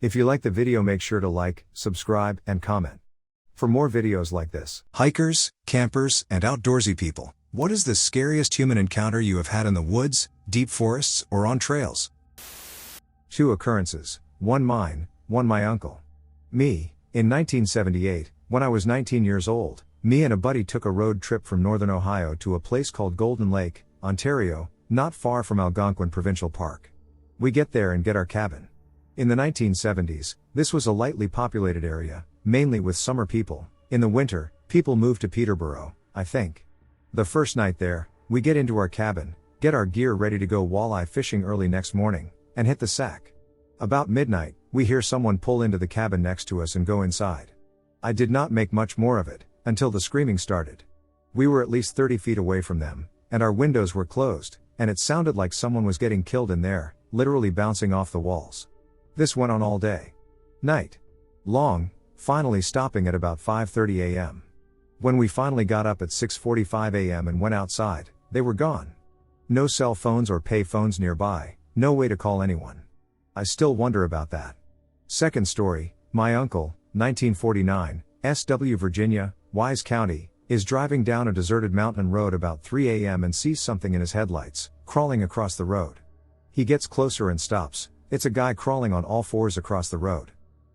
If you like the video, make sure to like, subscribe, and comment for more videos like this. Hikers, campers, and outdoorsy people, what is the scariest human encounter you have had in the woods, deep forests, or on trails? 2 occurrences, one mine, one my uncle. Me, in 1978, when I was 19 years old, me and a buddy took a road trip from northern Ohio to a place called Golden Lake, Ontario, not far from Algonquin Provincial Park. We get there and get our cabin. In the 1970s, this was a lightly populated area, mainly with summer people. In the winter, people moved to Peterborough, I think. The first night there, we get into our cabin, get our gear ready to go walleye fishing early next morning, and hit the sack. About midnight, we hear someone pull into the cabin next to us and go inside. I did not make much more of it, until the screaming started. We were at least 30 feet away from them, and our windows were closed, and it sounded like someone was getting killed in there, literally bouncing off the walls. This went on all day. Night. Long, finally stopping at about 5:30 a.m. When we finally got up at 6:45 a.m. and went outside, they were gone. No cell phones or pay phones nearby, no way to call anyone. I still wonder about that. Second story, my uncle, 1949, SW Virginia, Wise County, is driving down a deserted mountain road about 3 a.m. and sees something in his headlights, crawling across the road. He gets closer and stops. It's a guy crawling on all fours across the road.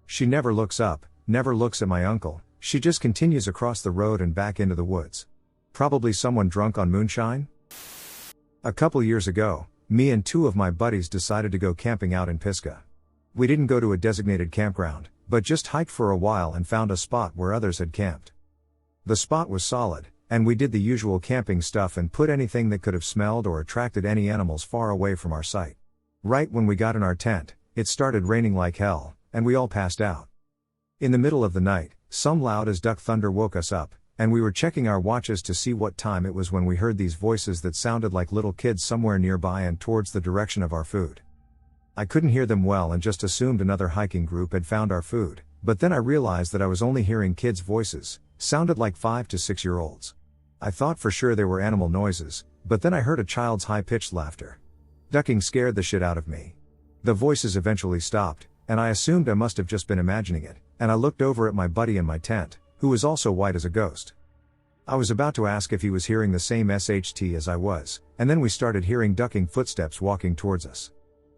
She never looks up, never looks at my uncle, she just continues across the road and back into the woods. Probably someone drunk on moonshine? A couple years ago, me and 2 of my buddies decided to go camping out in Pisgah. We didn't go to a designated campground, but just hiked for a while and found a spot where others had camped. The spot was solid, and we did the usual camping stuff and put anything that could have smelled or attracted any animals far away from our sight. Right when we got in our tent, it started raining like hell, and we all passed out. In the middle of the night, some loud as duck thunder woke us up, and we were checking our watches to see what time it was when we heard these voices that sounded like little kids somewhere nearby and towards the direction of our food. I couldn't hear them well and just assumed another hiking group had found our food, but then I realized that I was only hearing kids' voices, sounded like 5 to 6-year-olds. I thought for sure they were animal noises, but then I heard a child's high-pitched laughter. Ducking scared the shit out of me. The voices eventually stopped, and I assumed I must have just been imagining it, and I looked over at my buddy in my tent, who was also white as a ghost. I was about to ask if he was hearing the same SHT as I was, and then we started hearing ducking footsteps walking towards us.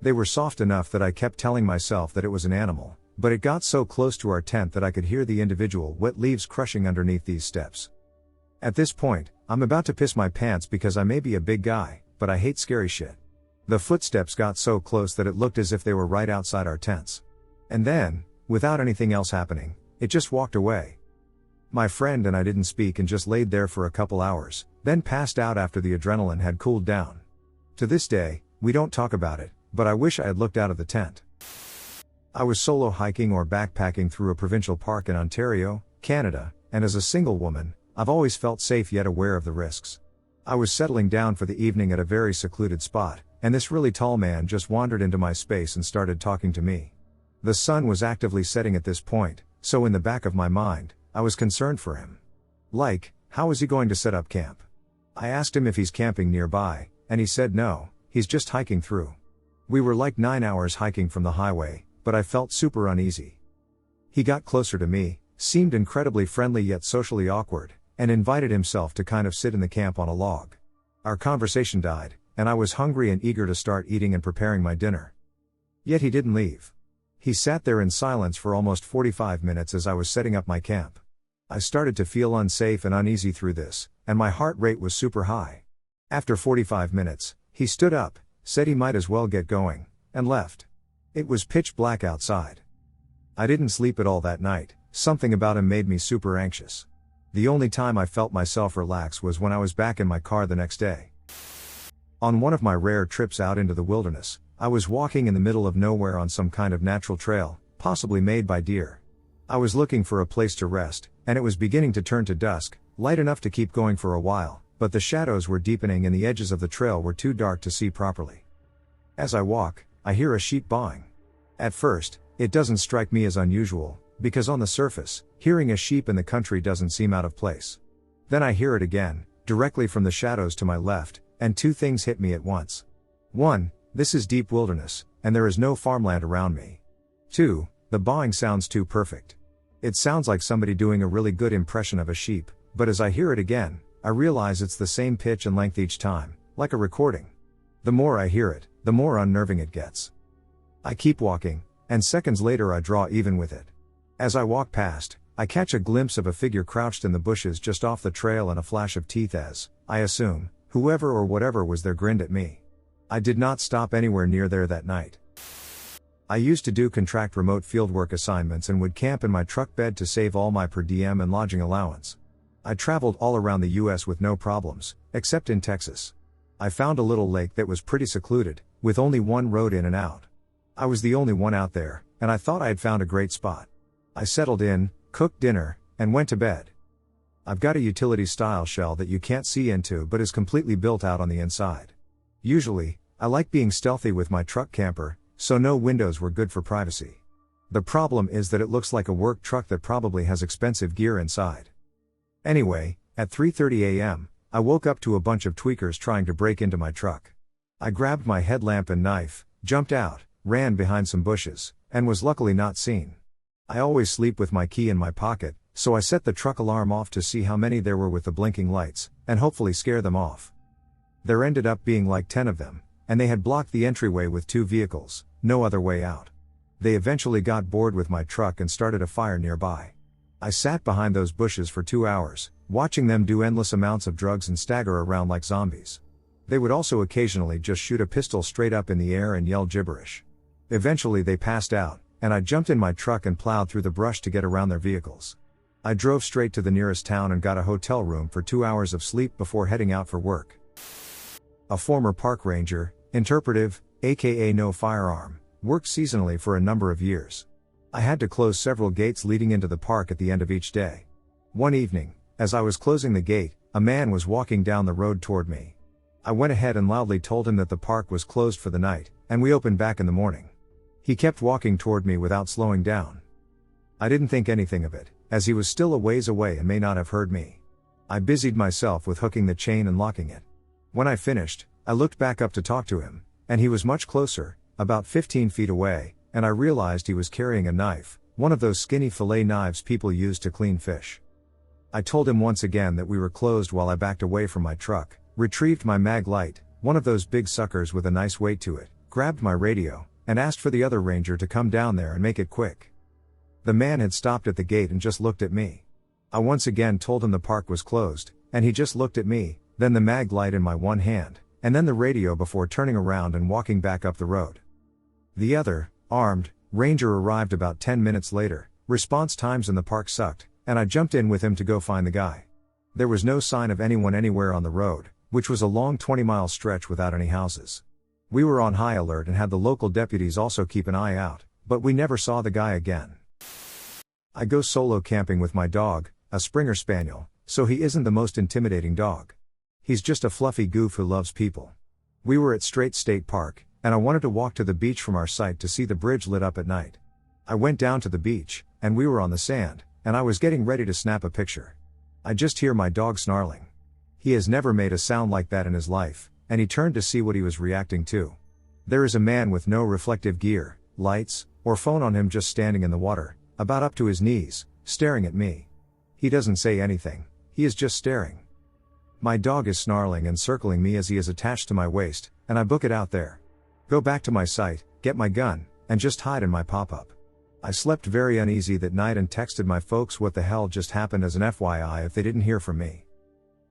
They were soft enough that I kept telling myself that it was an animal, but it got so close to our tent that I could hear the individual wet leaves crushing underneath these steps. At this point, I'm about to piss my pants because I may be a big guy, but I hate scary shit. The footsteps got so close that it looked as if they were right outside our tents. And then, without anything else happening, it just walked away. My friend and I didn't speak and just laid there for a couple hours, then passed out after the adrenaline had cooled down. To this day, we don't talk about it, but I wish I had looked out of the tent. I was solo hiking or backpacking through a provincial park in Ontario, Canada, and as a single woman, I've always felt safe yet aware of the risks. I was settling down for the evening at a very secluded spot, and this really tall man just wandered into my space and started talking to me. The sun was actively setting at this point, so in the back of my mind, I was concerned for him. Like, how is he going to set up camp? I asked him if he's camping nearby, and he said no, he's just hiking through. We were like 9 hours hiking from the highway, but I felt super uneasy. He got closer to me, seemed incredibly friendly yet socially awkward, and invited himself to kind of sit in the camp on a log. Our conversation died, and I was hungry and eager to start eating and preparing my dinner. Yet he didn't leave. He sat there in silence for almost 45 minutes as I was setting up my camp. I started to feel unsafe and uneasy through this, and my heart rate was super high. After 45 minutes, he stood up, said he might as well get going, and left. It was pitch black outside. I didn't sleep at all that night, something about him made me super anxious. The only time I felt myself relax was when I was back in my car the next day. On one of my rare trips out into the wilderness, I was walking in the middle of nowhere on some kind of natural trail, possibly made by deer. I was looking for a place to rest, and it was beginning to turn to dusk, light enough to keep going for a while, but the shadows were deepening and the edges of the trail were too dark to see properly. As I walk, I hear a sheep baaing. At first, it doesn't strike me as unusual, because on the surface, hearing a sheep in the country doesn't seem out of place. Then I hear it again, directly from the shadows to my left, and 2 things hit me at once. 1, this is deep wilderness, and there is no farmland around me. 2, The bawing sounds too perfect. It sounds like somebody doing a really good impression of a sheep, but as I hear it again, I realize it's the same pitch and length each time, like a recording. The more I hear it, the more unnerving it gets. I keep walking, and seconds later I draw even with it. As I walk past, I catch a glimpse of a figure crouched in the bushes just off the trail and a flash of teeth as, I assume, whoever or whatever was there grinned at me. I did not stop anywhere near there that night. I used to do contract remote fieldwork assignments and would camp in my truck bed to save all my per diem and lodging allowance. I traveled all around the US with no problems, except in Texas. I found a little lake that was pretty secluded, with only one road in and out. I was the only one out there, and I thought I had found a great spot. I settled in, cooked dinner, and went to bed. I've got a utility-style shell that you can't see into but is completely built out on the inside. Usually, I like being stealthy with my truck camper, so no windows were good for privacy. The problem is that it looks like a work truck that probably has expensive gear inside. Anyway, at 3:30 a.m., I woke up to a bunch of tweakers trying to break into my truck. I grabbed my headlamp and knife, jumped out, ran behind some bushes, and was luckily not seen. I always sleep with my key in my pocket, so I set the truck alarm off to see how many there were with the blinking lights, and hopefully scare them off. There ended up being like 10 of them, and they had blocked the entryway with 2 vehicles, no other way out. They eventually got bored with my truck and started a fire nearby. I sat behind those bushes for 2 hours, watching them do endless amounts of drugs and stagger around like zombies. They would also occasionally just shoot a pistol straight up in the air and yell gibberish. Eventually they passed out, and I jumped in my truck and plowed through the brush to get around their vehicles. I drove straight to the nearest town and got a hotel room for 2 hours of sleep before heading out for work. A former park ranger, interpretive, aka no firearm, worked seasonally for a number of years. I had to close several gates leading into the park at the end of each day. One evening, as I was closing the gate, a man was walking down the road toward me. I went ahead and loudly told him that the park was closed for the night, and we opened back in the morning. He kept walking toward me without slowing down. I didn't think anything of it, as he was still a ways away and may not have heard me. I busied myself with hooking the chain and locking it. When I finished, I looked back up to talk to him, and he was much closer, about 15 feet away, and I realized he was carrying a knife, one of those skinny fillet knives people use to clean fish. I told him once again that we were closed while I backed away from my truck, retrieved my mag light, one of those big suckers with a nice weight to it, grabbed my radio, and asked for the other ranger to come down there and make it quick. The man had stopped at the gate and just looked at me. I once again told him the park was closed, and he just looked at me, then the mag light in my one hand, and then the radio before turning around and walking back up the road. The other, armed, ranger arrived about 10 minutes later. Response times in the park sucked, and I jumped in with him to go find the guy. There was no sign of anyone anywhere on the road, which was a long 20-mile stretch without any houses. We were on high alert and had the local deputies also keep an eye out, but we never saw the guy again. I go solo camping with my dog, a Springer Spaniel, so he isn't the most intimidating dog. He's just a fluffy goof who loves people. We were at Strait State Park, and I wanted to walk to the beach from our site to see the bridge lit up at night. I went down to the beach, and we were on the sand, and I was getting ready to snap a picture. I just hear my dog snarling. He has never made a sound like that in his life, and he turned to see what he was reacting to. There is a man with no reflective gear, lights, or phone on him just standing in the water, about up to his knees, staring at me. He doesn't say anything, he is just staring. My dog is snarling and circling me as he is attached to my waist, and I book it out there. Go back to my site, get my gun, and just hide in my pop-up. I slept very uneasy that night and texted my folks what the hell just happened as an FYI if they didn't hear from me.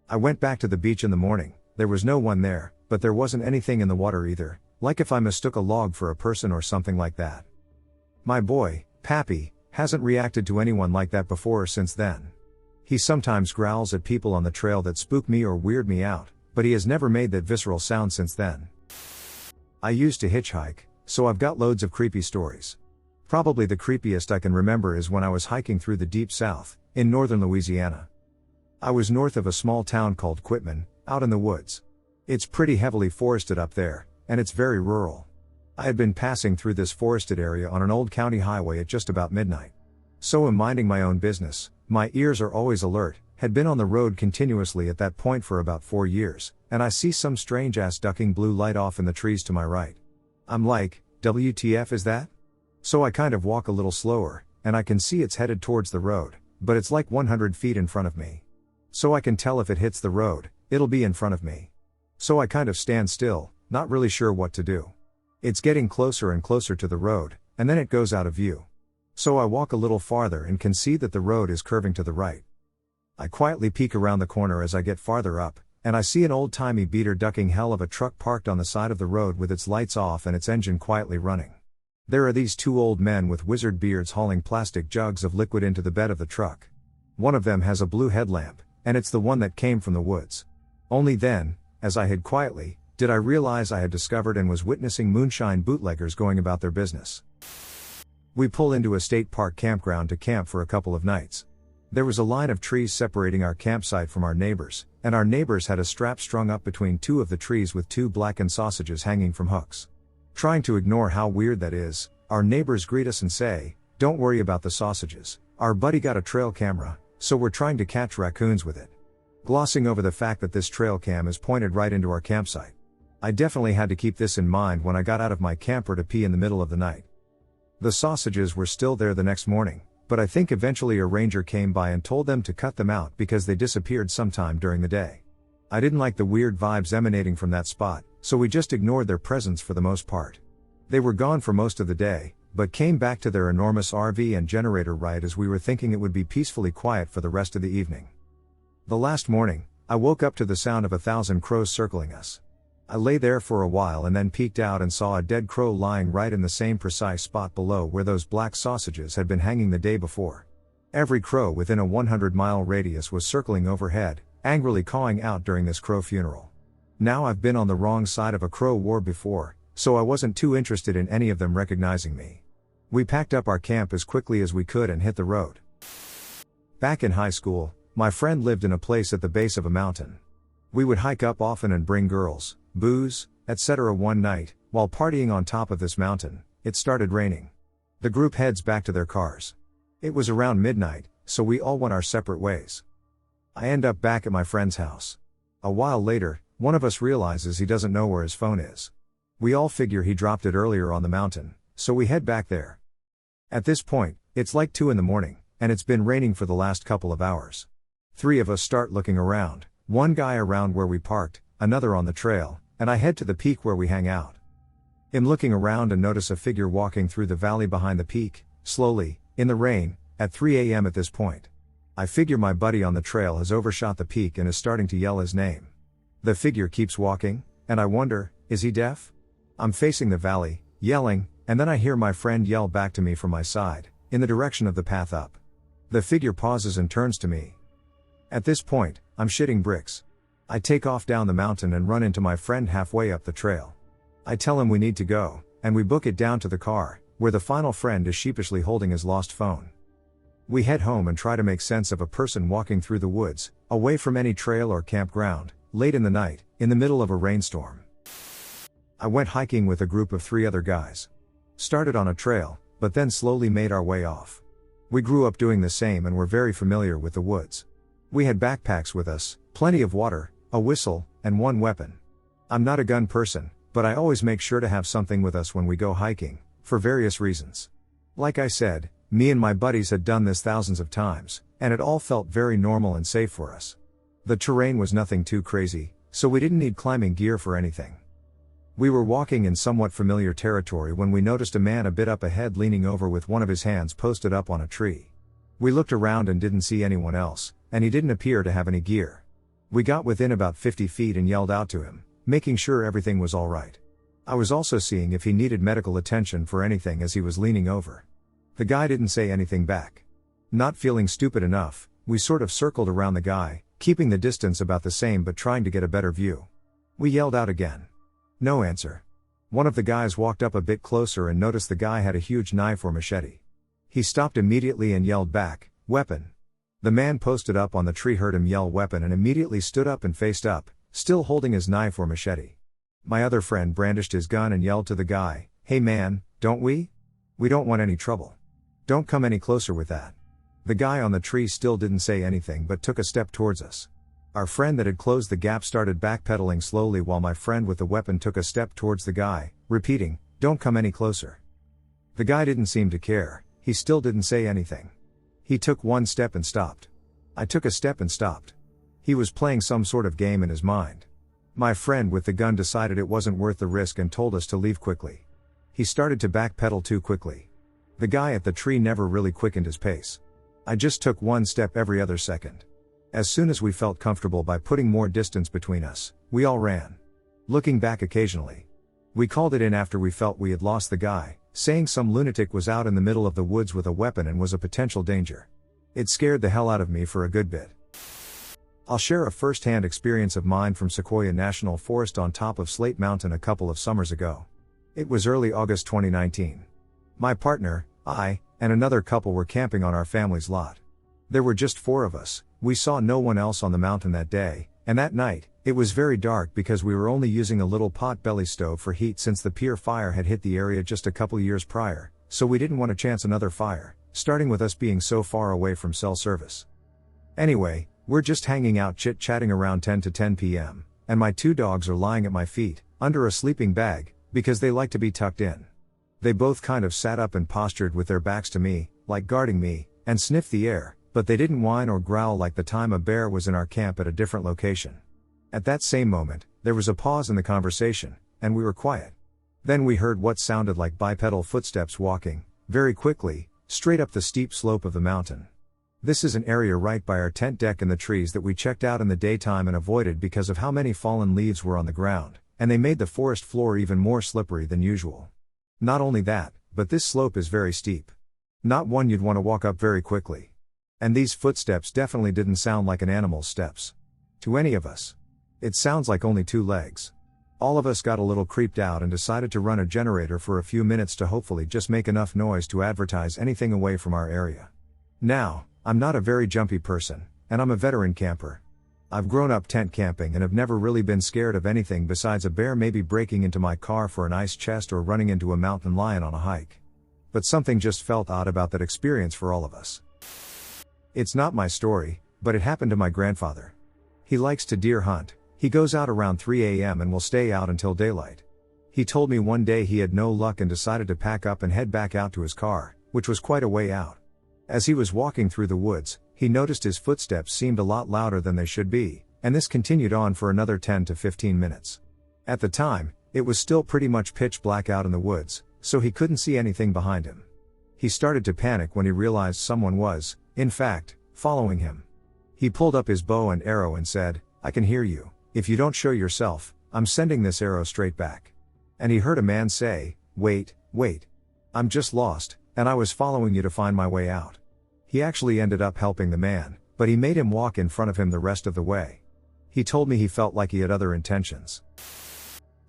I went back to the beach in the morning. There was no one there, but there wasn't anything in the water either, like if I mistook a log for a person or something like that. My boy, Pappy, hasn't reacted to anyone like that before or since then. He sometimes growls at people on the trail that spook me or weird me out, but he has never made that visceral sound since then. I used to hitchhike, so I've got loads of creepy stories. Probably the creepiest I can remember is when I was hiking through the Deep South, in northern Louisiana. I was north of a small town called Quitman, out in the woods. It's pretty heavily forested up there, and it's very rural. I had been passing through this forested area on an old county highway at just about midnight. So I'm minding my own business, my ears are always alert, had been on the road continuously at that point for about 4 years, and I see some strange ass ducking blue light off in the trees to my right. I'm like, WTF is that? So I kind of walk a little slower, and I can see it's headed towards the road, but it's like 100 feet in front of me. So I can tell if it hits the road, it'll be in front of me. So I kind of stand still, not really sure what to do. It's getting closer and closer to the road, and then it goes out of view. So I walk a little farther and can see that the road is curving to the right. I quietly peek around the corner as I get farther up, and I see an old-timey beater ducking hell of a truck parked on the side of the road with its lights off and its engine quietly running. There are these two old men with wizard beards hauling plastic jugs of liquid into the bed of the truck. One of them has a blue headlamp, and it's the one that came from the woods. Only then, as I hid quietly, did I realize I had discovered and was witnessing moonshine bootleggers going about their business. We pull into a state park campground to camp for a couple of nights. There was a line of trees separating our campsite from our neighbors, and our neighbors had a strap strung up between two of the trees with two blackened sausages hanging from hooks. Trying to ignore how weird that is, our neighbors greet us and say, "Don't worry about the sausages, our buddy got a trail camera, so we're trying to catch raccoons with it." Glossing over the fact that this trail cam is pointed right into our campsite. I definitely had to keep this in mind when I got out of my camper to pee in the middle of the night. The sausages were still there the next morning, but I think eventually a ranger came by and told them to cut them out because they disappeared sometime during the day. I didn't like the weird vibes emanating from that spot, so we just ignored their presence for the most part. They were gone for most of the day, but came back to their enormous RV and generator right as we were thinking it would be peacefully quiet for the rest of the evening. The last morning, I woke up to the sound of 1,000 crows circling us. I lay there for a while and then peeked out and saw a dead crow lying right in the same precise spot below where those black sausages had been hanging the day before. Every crow within a 100-mile radius was circling overhead, angrily cawing out during this crow funeral. Now I've been on the wrong side of a crow war before, so I wasn't too interested in any of them recognizing me. We packed up our camp as quickly as we could and hit the road. Back in high school, my friend lived in a place at the base of a mountain. We would hike up often and bring girls, booze, etc. One night, while partying on top of this mountain, it started raining. The group heads back to their cars. It was around midnight, so we all went our separate ways. I end up back at my friend's house. A while later, one of us realizes he doesn't know where his phone is. We all figure he dropped it earlier on the mountain, so we head back there. At this point, it's like 2 a.m, and it's been raining for the last couple of hours. 3 of us start looking around, one guy around where we parked, another on the trail, and I head to the peak where we hang out. I'm looking around and notice a figure walking through the valley behind the peak, slowly, in the rain, at 3 a.m. at this point. I figure my buddy on the trail has overshot the peak and is starting to yell his name. The figure keeps walking, and I wonder, is he deaf? I'm facing the valley, yelling, and then I hear my friend yell back to me from my side, in the direction of the path up. The figure pauses and turns to me. At this point, I'm shitting bricks. I take off down the mountain and run into my friend halfway up the trail. I tell him we need to go, and we book it down to the car, where the final friend is sheepishly holding his lost phone. We head home and try to make sense of a person walking through the woods, away from any trail or campground, late in the night, in the middle of a rainstorm. I went hiking with a group of 3 other guys. Started on a trail, but then slowly made our way off. We grew up doing the same and were very familiar with the woods. We had backpacks with us, plenty of water, a whistle, and one weapon. I'm not a gun person, but I always make sure to have something with us when we go hiking, for various reasons. Like I said, me and my buddies had done this thousands of times, and it all felt very normal and safe for us. The terrain was nothing too crazy, so we didn't need climbing gear for anything. We were walking in somewhat familiar territory when we noticed a man a bit up ahead leaning over with one of his hands posted up on a tree. We looked around and didn't see anyone else, and he didn't appear to have any gear. We got within about 50 feet and yelled out to him, making sure everything was alright. I was also seeing if he needed medical attention for anything as he was leaning over. The guy didn't say anything back. Not feeling stupid enough, we sort of circled around the guy, keeping the distance about the same but trying to get a better view. We yelled out again. No answer. One of the guys walked up a bit closer and noticed the guy had a huge knife or machete. He stopped immediately and yelled back, "Weapon." The man posted up on the tree heard him yell weapon and immediately stood up and faced up, still holding his knife or machete. My other friend brandished his gun and yelled to the guy, "Hey man, don't we? We don't want any trouble. Don't come any closer with that." The guy on the tree still didn't say anything but took a step towards us. Our friend that had closed the gap started backpedaling slowly while my friend with the weapon took a step towards the guy, repeating, "Don't come any closer." The guy didn't seem to care, he still didn't say anything. He took one step and stopped. I took a step and stopped. He was playing some sort of game in his mind. My friend with the gun decided it wasn't worth the risk and told us to leave quickly. He started to backpedal too quickly. The guy at the tree never really quickened his pace. I just took one step every other second. As soon as we felt comfortable by putting more distance between us, we all ran. Looking back occasionally. We called it in after we felt we had lost the guy, saying some lunatic was out in the middle of the woods with a weapon and was a potential danger. It scared the hell out of me for a good bit. I'll share a first-hand experience of mine from Sequoia National Forest on top of Slate Mountain a couple of summers ago. It was early August 2019. My partner, I, and another couple were camping on our family's lot. There were just 4 of us, we saw no one else on the mountain that day, and that night, it was very dark because we were only using a little pot-belly stove for heat since the pier fire had hit the area just a couple years prior, so we didn't want to chance another fire, starting with us being so far away from cell service. Anyway, we're just hanging out chit-chatting around 10 to 10 p.m., and my 2 dogs are lying at my feet, under a sleeping bag, because they like to be tucked in. They both kind of sat up and postured with their backs to me, like guarding me, and sniffed the air, but they didn't whine or growl like the time a bear was in our camp at a different location. At that same moment, there was a pause in the conversation, and we were quiet. Then we heard what sounded like bipedal footsteps walking, very quickly, straight up the steep slope of the mountain. This is an area right by our tent deck and the trees that we checked out in the daytime and avoided because of how many fallen leaves were on the ground, and they made the forest floor even more slippery than usual. Not only that, but this slope is very steep. Not one you'd want to walk up very quickly. And these footsteps definitely didn't sound like an animal's steps. To any of us. It sounds like only 2 legs. All of us got a little creeped out and decided to run a generator for a few minutes to hopefully just make enough noise to advertise anything away from our area. Now, I'm not a very jumpy person, and I'm a veteran camper. I've grown up tent camping and have never really been scared of anything besides a bear maybe breaking into my car for an ice chest or running into a mountain lion on a hike. But something just felt odd about that experience for all of us. It's not my story, but it happened to my grandfather. He likes to deer hunt. He goes out around 3 a.m. and will stay out until daylight. He told me one day he had no luck and decided to pack up and head back out to his car, which was quite a way out. As he was walking through the woods, he noticed his footsteps seemed a lot louder than they should be, and this continued on for another 10 to 15 minutes. At the time, it was still pretty much pitch black out in the woods, so he couldn't see anything behind him. He started to panic when he realized someone was, in fact, following him. He pulled up his bow and arrow and said, "I can hear you. If you don't show yourself, I'm sending this arrow straight back." And he heard a man say, wait. I'm just lost, and I was following you to find my way out." He actually ended up helping the man, but he made him walk in front of him the rest of the way. He told me he felt like he had other intentions.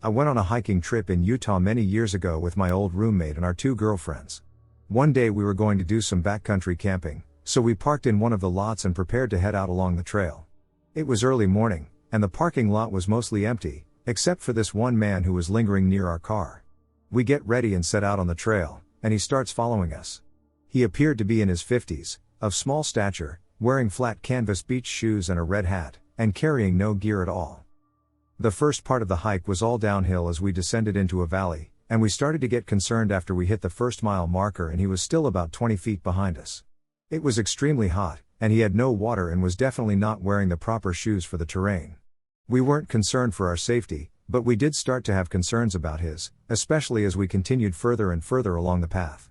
I went on a hiking trip in Utah many years ago with my old roommate and our 2 girlfriends. One day we were going to do some backcountry camping, so we parked in one of the lots and prepared to head out along the trail. It was early morning, and the parking lot was mostly empty, except for this one man who was lingering near our car. We get ready and set out on the trail, and he starts following us. He appeared to be in his 50s, of small stature, wearing flat canvas beach shoes and a red hat, and carrying no gear at all. The first part of the hike was all downhill as we descended into a valley, and we started to get concerned after we hit the first mile marker and he was still about 20 feet behind us. It was extremely hot, and he had no water and was definitely not wearing the proper shoes for the terrain. We weren't concerned for our safety, but we did start to have concerns about his, especially as we continued further and further along the path.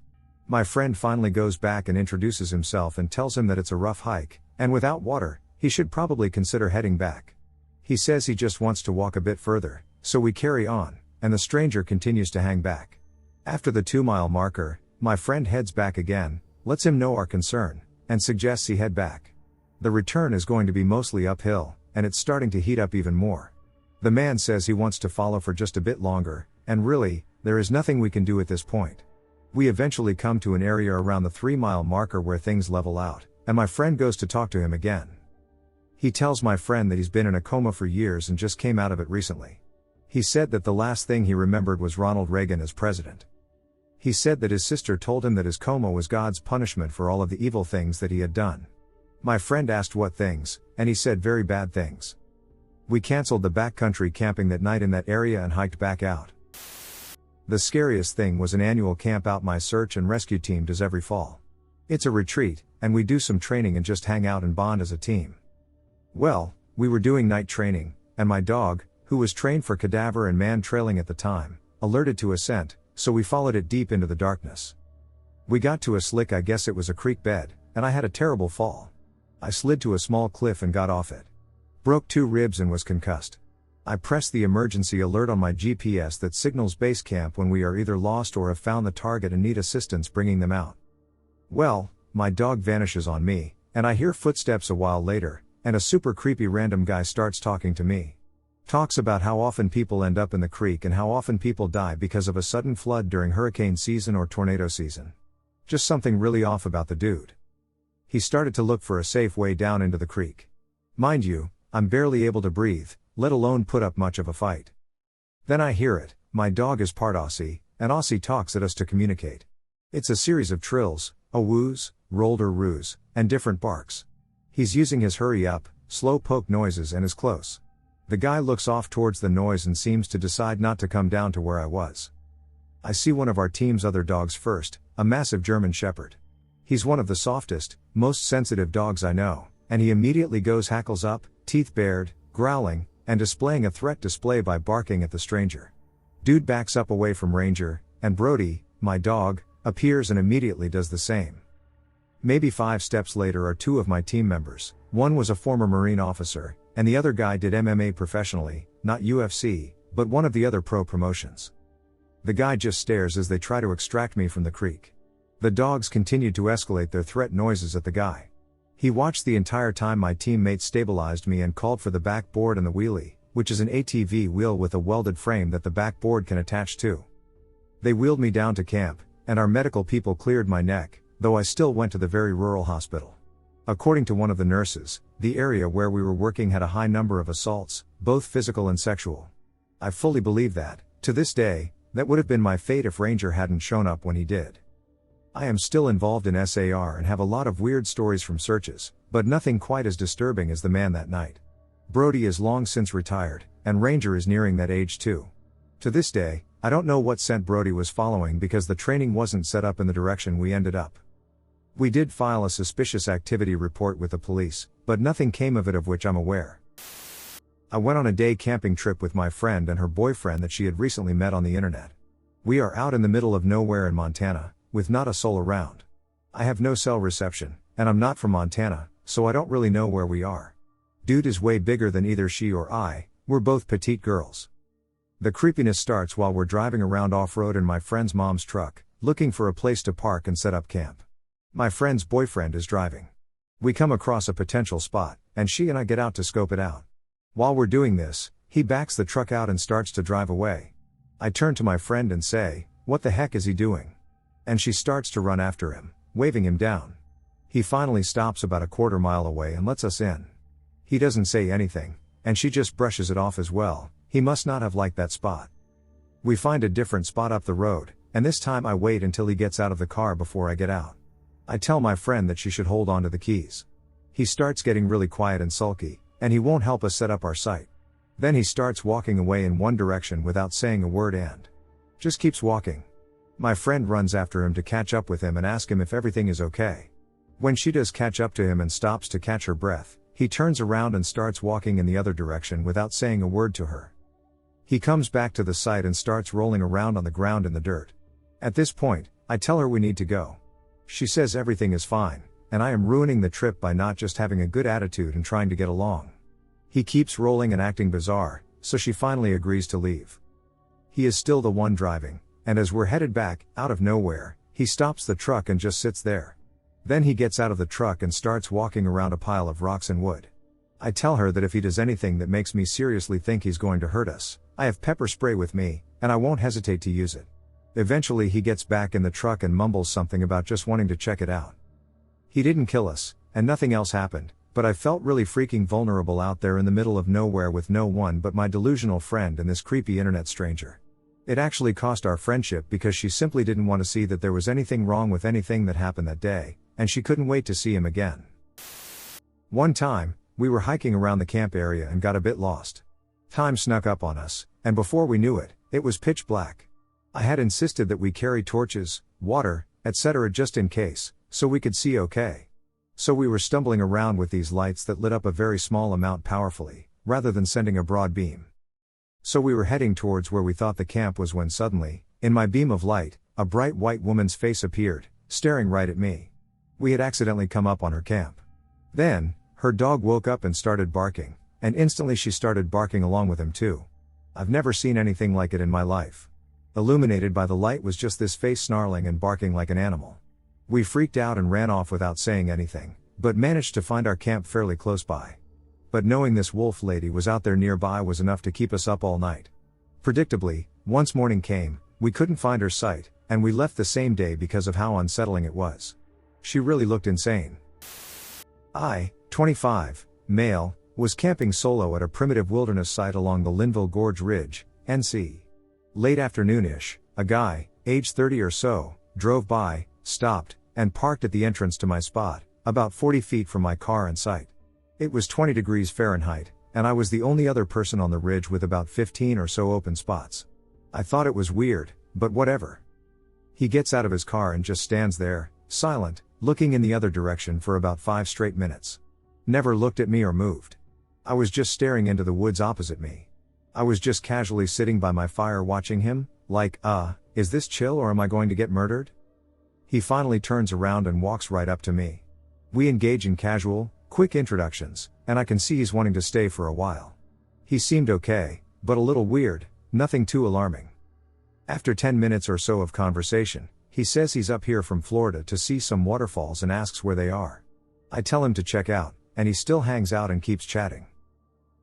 My friend finally goes back and introduces himself and tells him that it's a rough hike, and without water, he should probably consider heading back. He says he just wants to walk a bit further, so we carry on, and the stranger continues to hang back. After the 2-mile marker, my friend heads back again, lets him know our concern, and suggests he head back. The return is going to be mostly uphill, and it's starting to heat up even more. The man says he wants to follow for just a bit longer, and really, there is nothing we can do at this point. We eventually come to an area around the 3-mile marker where things level out, and my friend goes to talk to him again. He tells my friend that he's been in a coma for years and just came out of it recently. He said that the last thing he remembered was Ronald Reagan as president. He said that his sister told him that his coma was God's punishment for all of the evil things that he had done. My friend asked what things, and he said very bad things. We canceled the backcountry camping that night in that area and hiked back out. The scariest thing was an annual camp out my search and rescue team does every fall. It's a retreat, and we do some training and just hang out and bond as a team. Well, we were doing night training, and my dog, who was trained for cadaver and man trailing at the time, alerted to a scent, so we followed it deep into the darkness. We got to a slick, I guess it was a creek bed, and I had a terrible fall. I slid to a small cliff and got off it. Broke 2 ribs and was concussed. I pressed the emergency alert on my GPS that signals base camp when we are either lost or have found the target and need assistance bringing them out. Well, my dog vanishes on me, and I hear footsteps a while later, and a super creepy random guy starts talking to me. Talks about how often people end up in the creek and how often people die because of a sudden flood during hurricane season or tornado season. Just something really off about the dude. He started to look for a safe way down into the creek. Mind you, I'm barely able to breathe, let alone put up much of a fight. Then I hear it, my dog is part Aussie, and Aussie talks at us to communicate. It's a series of trills, a woos, rolled or roos, and different barks. He's using his hurry up, slow poke noises and is close. The guy looks off towards the noise and seems to decide not to come down to where I was. I see one of our team's other dogs first, a massive German Shepherd. He's one of the softest, most sensitive dogs I know, and he immediately goes hackles up, teeth bared, growling, and displaying a threat display by barking at the stranger. Dude backs up away from Ranger, and Brody, my dog, appears and immediately does the same. Maybe 5 steps later are 2 of my team members. One was a former Marine officer, and the other guy did MMA professionally, not UFC, but one of the other pro promotions. The guy just stares as they try to extract me from the creek. The dogs continued to escalate their threat noises at the guy. He watched the entire time my teammate stabilized me and called for the backboard and the wheelie, which is an ATV wheel with a welded frame that the backboard can attach to. They wheeled me down to camp, and our medical people cleared my neck, though I still went to the very rural hospital. According to one of the nurses, the area where we were working had a high number of assaults, both physical and sexual. I fully believe that, to this day, that would have been my fate if Ranger hadn't shown up when he did. I am still involved in SAR and have a lot of weird stories from searches, but nothing quite as disturbing as the man that night. Brody is long since retired, and Ranger is nearing that age too. To this day, I don't know what scent Brody was following because the training wasn't set up in the direction we ended up. We did file a suspicious activity report with the police, but nothing came of it of which I'm aware. I went on a day camping trip with my friend and her boyfriend that she had recently met on the internet. We are out in the middle of nowhere in Montana, with not a soul around. I have no cell reception, and I'm not from Montana, so I don't really know where we are. Dude is way bigger than either she or I, we're both petite girls. The creepiness starts while we're driving around off-road in my friend's mom's truck, looking for a place to park and set up camp. My friend's boyfriend is driving. We come across a potential spot, and she and I get out to scope it out. While we're doing this, he backs the truck out and starts to drive away. I turn to my friend and say, "What the heck is he doing?" And she starts to run after him, waving him down. He finally stops about a quarter mile away and lets us in. He doesn't say anything, and she just brushes it off as well. He must not have liked that spot. We find a different spot up the road, and this time I wait until he gets out of the car before I get out. I tell my friend that she should hold on to the keys. He starts getting really quiet and sulky, and he won't help us set up our site. Then he starts walking away in one direction without saying a word and just keeps walking. My friend runs after him to catch up with him and ask him if everything is okay. When she does catch up to him and stops to catch her breath, he turns around and starts walking in the other direction without saying a word to her. He comes back to the site and starts rolling around on the ground in the dirt. At this point, I tell her we need to go. She says everything is fine, and I am ruining the trip by not just having a good attitude and trying to get along. He keeps rolling and acting bizarre, so she finally agrees to leave. He is still the one driving, and as we're headed back, out of nowhere, he stops the truck and just sits there. Then he gets out of the truck and starts walking around a pile of rocks and wood. I tell her that if he does anything that makes me seriously think he's going to hurt us, I have pepper spray with me, and I won't hesitate to use it. Eventually he gets back in the truck and mumbles something about just wanting to check it out. He didn't kill us, and nothing else happened, but I felt really freaking vulnerable out there in the middle of nowhere with no one but my delusional friend and this creepy internet stranger. It actually cost our friendship because she simply didn't want to see that there was anything wrong with anything that happened that day, and she couldn't wait to see him again. One time, we were hiking around the camp area and got a bit lost. Time snuck up on us, and before we knew it, it was pitch black. I had insisted that we carry torches, water, etc. just in case, so we could see okay. So we were stumbling around with these lights that lit up a very small amount powerfully, rather than sending a broad beam. So we were heading towards where we thought the camp was when suddenly, in my beam of light, a bright white woman's face appeared, staring right at me. We had accidentally come up on her camp. Then, her dog woke up and started barking, and instantly she started barking along with him too. I've never seen anything like it in my life. Illuminated by the light was just this face snarling and barking like an animal. We freaked out and ran off without saying anything, but managed to find our camp fairly close by. But knowing this wolf lady was out there nearby was enough to keep us up all night. Predictably, once morning came, we couldn't find her sight, and we left the same day because of how unsettling it was. She really looked insane. I, 25, male, was camping solo at a primitive wilderness site along the Linville Gorge Ridge, NC. Late afternoon-ish, a guy, age 30 or so, drove by, stopped, and parked at the entrance to my spot, about 40 feet from my car in sight. It was 20 degrees Fahrenheit, and I was the only other person on the ridge with about 15 or so open spots. I thought it was weird, but whatever. He gets out of his car and just stands there, silent, looking in the other direction for about 5 straight minutes. Never looked at me or moved. I was just staring into the woods opposite me. I was just casually sitting by my fire watching him, like, is this chill or am I going to get murdered? He finally turns around and walks right up to me. We engage in casual, quick introductions, and I can see he's wanting to stay for a while. He seemed okay, but a little weird, nothing too alarming. After 10 minutes or so of conversation, he says he's up here from Florida to see some waterfalls and asks where they are. I tell him to check out, and he still hangs out and keeps chatting.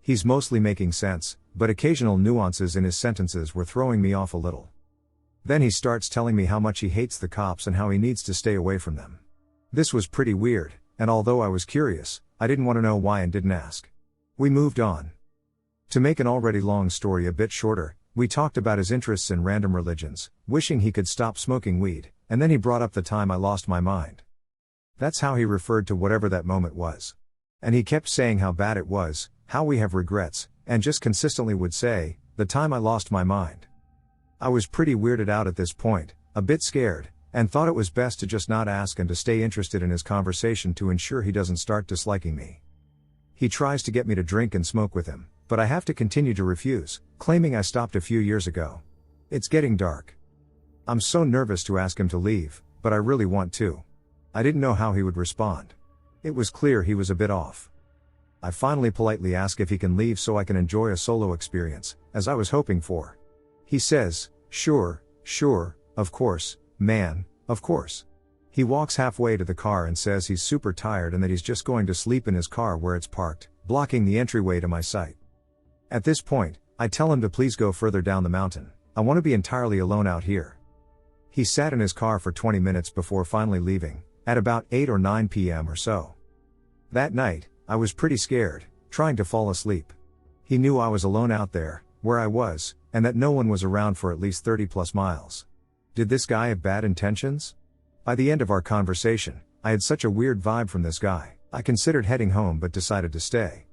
He's mostly making sense, but occasional nuances in his sentences were throwing me off a little. Then he starts telling me how much he hates the cops and how he needs to stay away from them. This was pretty weird, and although I was curious, I didn't want to know why and didn't ask. We moved on. To make an already long story a bit shorter, we talked about his interests in random religions, wishing he could stop smoking weed, and then he brought up the time I lost my mind. That's how he referred to whatever that moment was. And he kept saying how bad it was, how we have regrets, and just consistently would say, the time I lost my mind. I was pretty weirded out at this point, a bit scared, and thought it was best to just not ask and to stay interested in his conversation to ensure he doesn't start disliking me. He tries to get me to drink and smoke with him, but I have to continue to refuse, claiming I stopped a few years ago. It's getting dark. I'm so nervous to ask him to leave, but I really want to. I didn't know how he would respond. It was clear he was a bit off. I finally politely ask if he can leave so I can enjoy a solo experience, as I was hoping for. He says, sure, of course, man, of course. He walks halfway to the car and says he's super tired and that he's just going to sleep in his car where it's parked, blocking the entryway to my site. At this point, I tell him to please go further down the mountain. I want to be entirely alone out here. He sat in his car for 20 minutes before finally leaving, at about 8 or 9 p.m. or so. That night, I was pretty scared, trying to fall asleep. He knew I was alone out there, where I was, and that no one was around for at least 30 plus miles. Did this guy have bad intentions? By the end of our conversation, I had such a weird vibe from this guy, I considered heading home but decided to stay.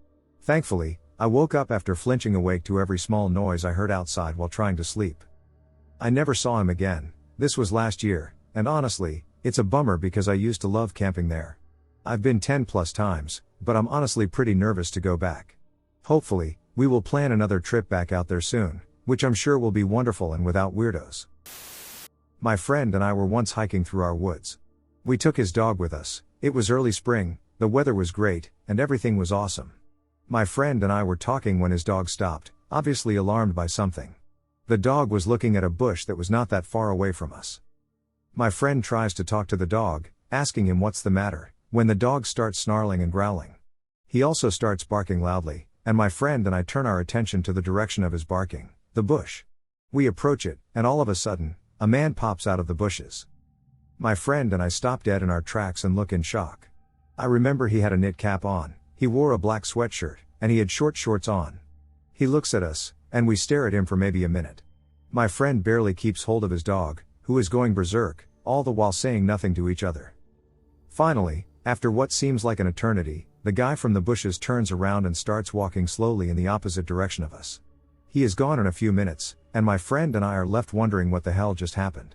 Thankfully, I woke up after flinching awake to every small noise I heard outside while trying to sleep. I never saw him again. This was last year, and honestly, it's a bummer because I used to love camping there. I've been 10 plus times, but I'm honestly pretty nervous to go back. Hopefully, we will plan another trip back out there soon, which I'm sure will be wonderful and without weirdos. My friend and I were once hiking through our woods. We took his dog with us. It was early spring, the weather was great, and everything was awesome. My friend and I were talking when his dog stopped, obviously alarmed by something. The dog was looking at a bush that was not that far away from us. My friend tries to talk to the dog, asking him what's the matter, when the dog starts snarling and growling. He also starts barking loudly, and my friend and I turn our attention to the direction of his barking, the bush. We approach it, and all of a sudden, a man pops out of the bushes. My friend and I stop dead in our tracks and look in shock. I remember he had a knit cap on, he wore a black sweatshirt, and he had short shorts on. He looks at us, and we stare at him for maybe a minute. My friend barely keeps hold of his dog, who is going berserk, all the while saying nothing to each other. Finally, after what seems like an eternity, the guy from the bushes turns around and starts walking slowly in the opposite direction of us. He is gone in a few minutes, and my friend and I are left wondering what the hell just happened.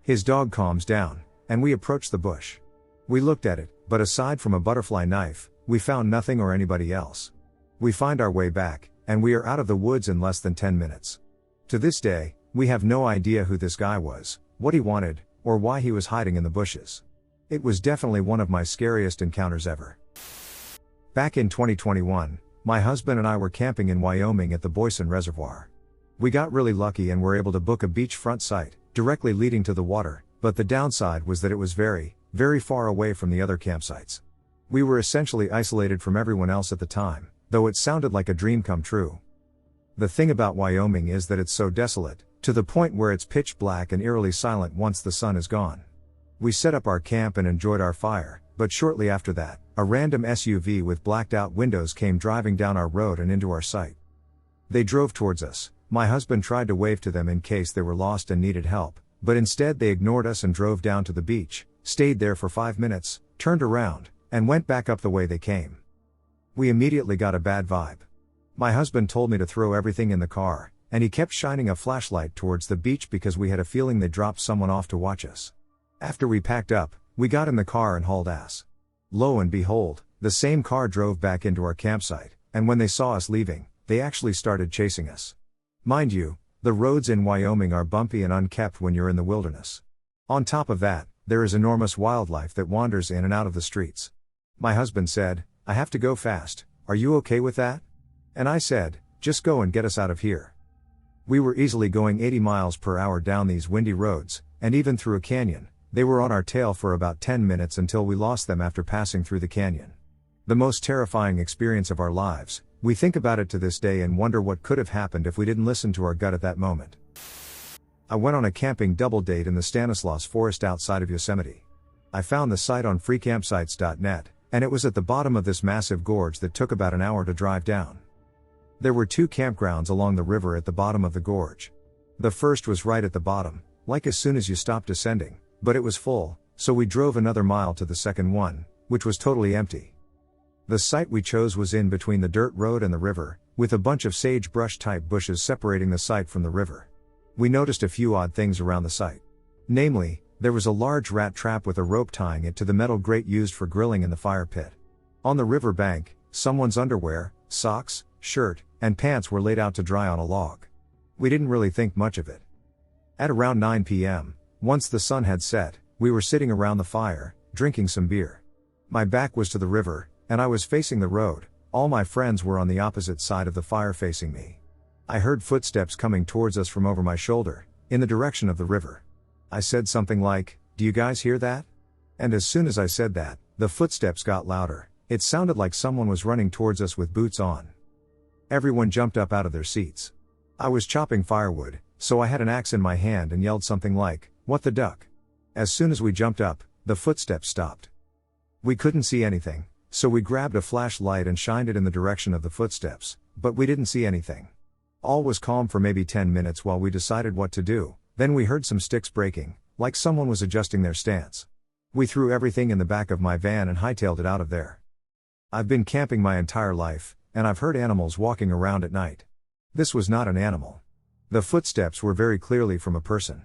His dog calms down, and we approach the bush. We looked at it, but aside from a butterfly knife, we found nothing or anybody else. We find our way back, and we are out of the woods in less than 10 minutes. To this day, we have no idea who this guy was, what he wanted, or why he was hiding in the bushes. It was definitely one of my scariest encounters ever. Back in 2021, my husband and I were camping in Wyoming at the Boysen Reservoir. We got really lucky and were able to book a beachfront site, directly leading to the water, but the downside was that it was very, very far away from the other campsites. We were essentially isolated from everyone else at the time, though it sounded like a dream come true. The thing about Wyoming is that it's so desolate, to the point where it's pitch black and eerily silent once the sun is gone. We set up our camp and enjoyed our fire, but shortly after that, a random SUV with blacked out windows came driving down our road and into our sight. They drove towards us. My husband tried to wave to them in case they were lost and needed help, but instead they ignored us and drove down to the beach, stayed there for 5 minutes, turned around, and went back up the way they came. We immediately got a bad vibe. My husband told me to throw everything in the car, and he kept shining a flashlight towards the beach because we had a feeling they dropped someone off to watch us. After we packed up, we got in the car and hauled ass. Lo and behold, the same car drove back into our campsite, and when they saw us leaving, they actually started chasing us. Mind you, the roads in Wyoming are bumpy and unkept when you're in the wilderness. On top of that, there is enormous wildlife that wanders in and out of the streets. My husband said, "I have to go fast, are you okay with that?" And I said, "Just go and get us out of here." We were easily going 80 miles per hour down these windy roads, and even through a canyon. They were on our tail for about 10 minutes until we lost them after passing through the canyon. The most terrifying experience of our lives. We think about it to this day and wonder what could have happened if we didn't listen to our gut at that moment. I went on a camping double date in the Stanislaus Forest outside of Yosemite. I found the site on freecampsites.net, and it was at the bottom of this massive gorge that took about an hour to drive down. There were 2 campgrounds along the river at the bottom of the gorge. The first was right at the bottom, like as soon as you stopped descending, but it was full, so we drove another mile to the second one, which was totally empty. The site we chose was in between the dirt road and the river, with a bunch of sagebrush type bushes separating the site from the river. We noticed a few odd things around the site. Namely, there was a large rat trap with a rope tying it to the metal grate used for grilling in the fire pit. On the river bank, someone's underwear, socks, shirt, and pants were laid out to dry on a log. We didn't really think much of it. At around 9 p.m., once the sun had set, we were sitting around the fire, drinking some beer. My back was to the river, and I was facing the road. All my friends were on the opposite side of the fire facing me. I heard footsteps coming towards us from over my shoulder, in the direction of the river. I said something like, "Do you guys hear that?" And as soon as I said that, the footsteps got louder. It sounded like someone was running towards us with boots on. Everyone jumped up out of their seats. I was chopping firewood, so I had an axe in my hand and yelled something like, "What the duck?" As soon as we jumped up, the footsteps stopped. We couldn't see anything, so we grabbed a flashlight and shined it in the direction of the footsteps, but we didn't see anything. All was calm for maybe 10 minutes while we decided what to do. Then we heard some sticks breaking, like someone was adjusting their stance. We threw everything in the back of my van and hightailed it out of there. I've been camping my entire life, and I've heard animals walking around at night. This was not an animal. The footsteps were very clearly from a person.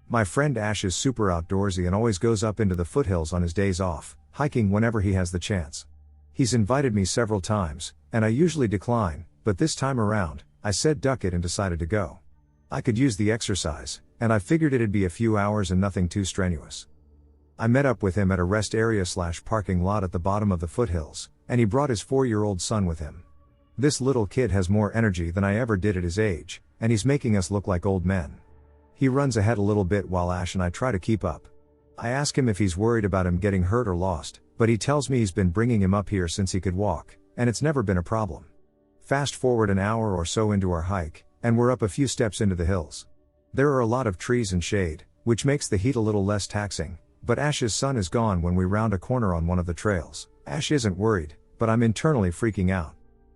My friend Ash is super outdoorsy and always goes up into the foothills on his days off, hiking whenever he has the chance. He's invited me several times, and I usually decline, but this time around, I said duck it and decided to go. I could use the exercise, and I figured it'd be a few hours and nothing too strenuous. I met up with him at a rest area / parking lot at the bottom of the foothills, and he brought his 4-year-old son with him. This little kid has more energy than I ever did at his age, and he's making us look like old men. He runs ahead a little bit while Ash and I try to keep up. I ask him if he's worried about him getting hurt or lost, but he tells me he's been bringing him up here since he could walk, and it's never been a problem. Fast forward an hour or so into our hike, and we're up a few steps into the hills. There are a lot of trees and shade, which makes the heat a little less taxing, but Ash's son is gone when we round a corner on one of the trails. Ash isn't worried, but I'm internally freaking out.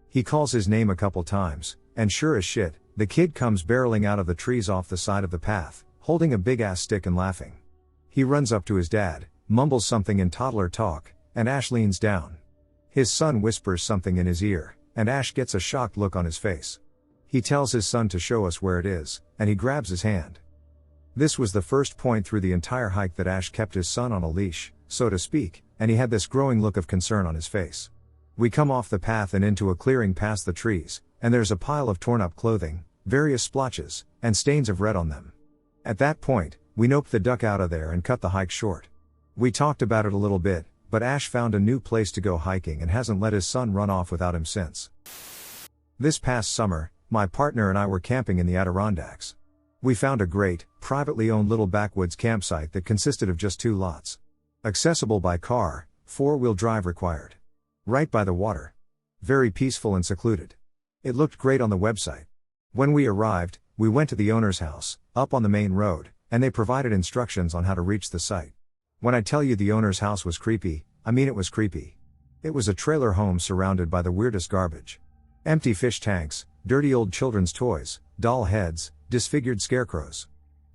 He calls his name a couple times, and sure as shit, the kid comes barreling out of the trees off the side of the path, holding a big ass stick and laughing. He runs up to his dad, mumbles something in toddler talk, and Ash leans down. His son whispers something in his ear, and Ash gets a shocked look on his face. He tells his son to show us where it is, and he grabs his hand. This was the first point through the entire hike that Ash kept his son on a leash, so to speak, and he had this growing look of concern on his face. We come off the path and into a clearing past the trees, and there's a pile of torn up clothing, various splotches, and stains of red on them. At that point, we noped the duck out of there and cut the hike short. We talked about it a little bit, but Ash found a new place to go hiking and hasn't let his son run off without him since. This past summer, my partner and I were camping in the Adirondacks. We found a great, privately owned little backwoods campsite that consisted of just 2 lots. Accessible by car, 4-wheel drive required. Right by the water. Very peaceful and secluded. It looked great on the website. When we arrived, we went to the owner's house, up on the main road, and they provided instructions on how to reach the site. When I tell you the owner's house was creepy, I mean it was creepy. It was a trailer home surrounded by the weirdest garbage. Empty fish tanks, dirty old children's toys, doll heads, disfigured scarecrows.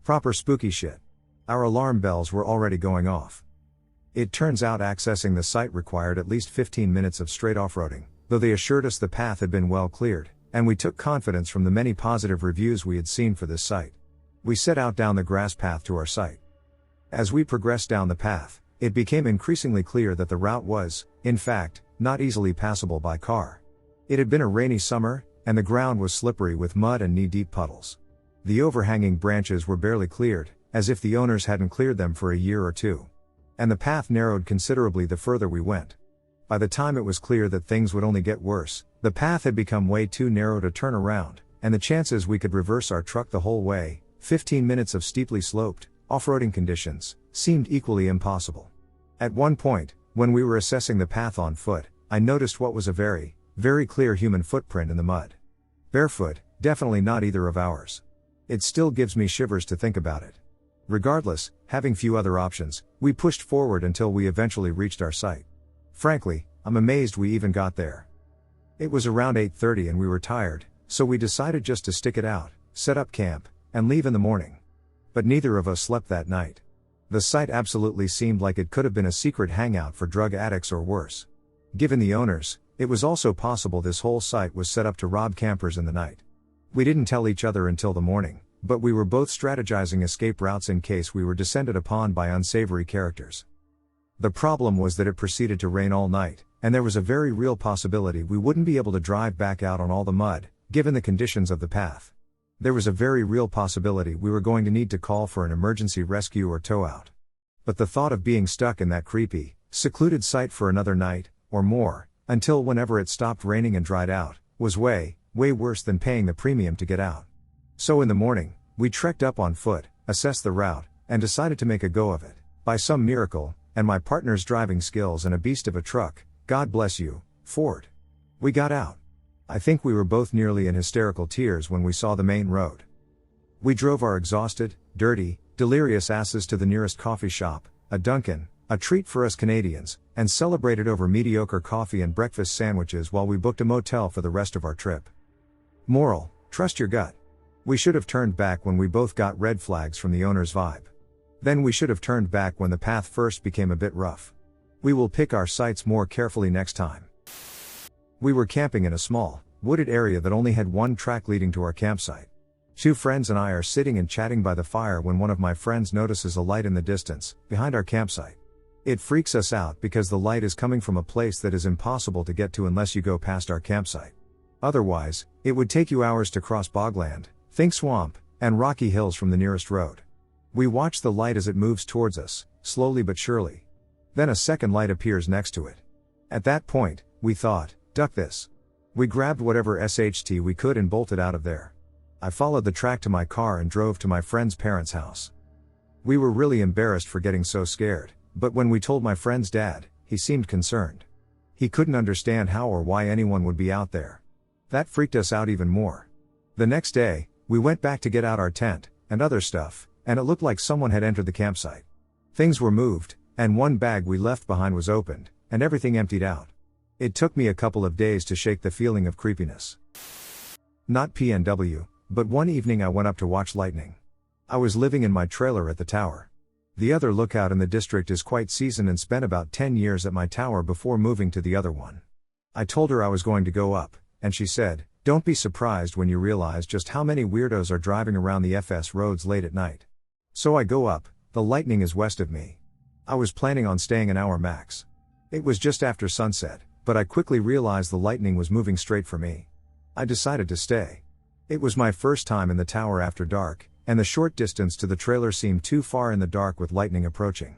Proper spooky shit. Our alarm bells were already going off. It turns out accessing the site required at least 15 minutes of straight off-roading, though they assured us the path had been well cleared, and we took confidence from the many positive reviews we had seen for this site. We set out down the grass path to our site. As we progressed down the path, it became increasingly clear that the route was, in fact, not easily passable by car. It had been a rainy summer, and the ground was slippery with mud and knee-deep puddles. The overhanging branches were barely cleared, as if the owners hadn't cleared them for a year or two. And the path narrowed considerably the further we went. By the time it was clear that things would only get worse, the path had become way too narrow to turn around, and the chances we could reverse our truck the whole way, 15 minutes of steeply sloped, off-roading conditions, seemed equally impossible. At one point, when we were assessing the path on foot, I noticed what was a very, very clear human footprint in the mud. Barefoot, definitely not either of ours. It still gives me shivers to think about it. Regardless, having few other options, we pushed forward until we eventually reached our site. Frankly, I'm amazed we even got there. It was around 8:30 and we were tired, so we decided just to stick it out, set up camp, and leave in the morning. But neither of us slept that night. The site absolutely seemed like it could have been a secret hangout for drug addicts or worse. Given the owners, it was also possible this whole site was set up to rob campers in the night. We didn't tell each other until the morning, but we were both strategizing escape routes in case we were descended upon by unsavory characters. The problem was that it proceeded to rain all night, and there was a very real possibility we wouldn't be able to drive back out on all the mud, given the conditions of the path. There was a very real possibility we were going to need to call for an emergency rescue or tow out. But the thought of being stuck in that creepy, secluded site for another night, or more, until whenever it stopped raining and dried out, was way, way worse than paying the premium to get out. So in the morning, we trekked up on foot, assessed the route, and decided to make a go of it. By some miracle, and my partner's driving skills and a beast of a truck, God bless you, Ford. We got out. I think we were both nearly in hysterical tears when we saw the main road. We drove our exhausted, dirty, delirious asses to the nearest coffee shop, a Dunkin', a treat for us Canadians, and celebrated over mediocre coffee and breakfast sandwiches while we booked a motel for the rest of our trip. Moral: trust your gut. We should have turned back when we both got red flags from the owner's vibe. Then we should have turned back when the path first became a bit rough. We will pick our sites more carefully next time. We were camping in a small, wooded area that only had one track leading to our campsite. 2 friends and I are sitting and chatting by the fire when one of my friends notices a light in the distance, behind our campsite. It freaks us out because the light is coming from a place that is impossible to get to unless you go past our campsite. Otherwise, it would take you hours to cross bogland, think swamp, and rocky hills from the nearest road. We watch the light as it moves towards us, slowly but surely. Then a second light appears next to it. At that point, we thought, duck this. We grabbed whatever SHT we could and bolted out of there. I followed the track to my car and drove to my friend's parents' house. We were really embarrassed for getting so scared, but when we told my friend's dad, he seemed concerned. He couldn't understand how or why anyone would be out there. That freaked us out even more. The next day, we went back to get out our tent, and other stuff, and it looked like someone had entered the campsite. Things were moved, and one bag we left behind was opened, and everything emptied out. It took me a couple of days to shake the feeling of creepiness. Not PNW, but one evening I went up to watch lightning. I was living in my trailer at the tower. The other lookout in the district is quite seasoned and spent about 10 years at my tower before moving to the other one. I told her I was going to go up, and she said, Don't be surprised when you realize just how many weirdos are driving around the FS roads late at night. So I go up, the lightning is west of me. I was planning on staying an hour max. It was just after sunset, but I quickly realized the lightning was moving straight for me. I decided to stay. It was my first time in the tower after dark, and the short distance to the trailer seemed too far in the dark with lightning approaching.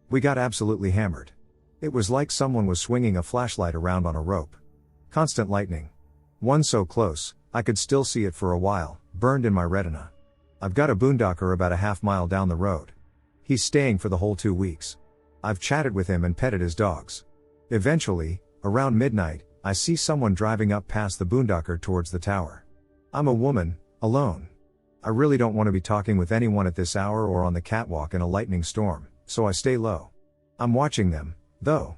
We got absolutely hammered. It was like someone was swinging a flashlight around on a rope. Constant lightning. One so close, I could still see it for a while, burned in my retina. I've got a boondocker about a half-mile down the road. He's staying for the whole 2 weeks. I've chatted with him and petted his dogs. Eventually, around midnight, I see someone driving up past the boondocker towards the tower. I'm a woman, alone. I really don't want to be talking with anyone at this hour or on the catwalk in a lightning storm, so I stay low. I'm watching them, though.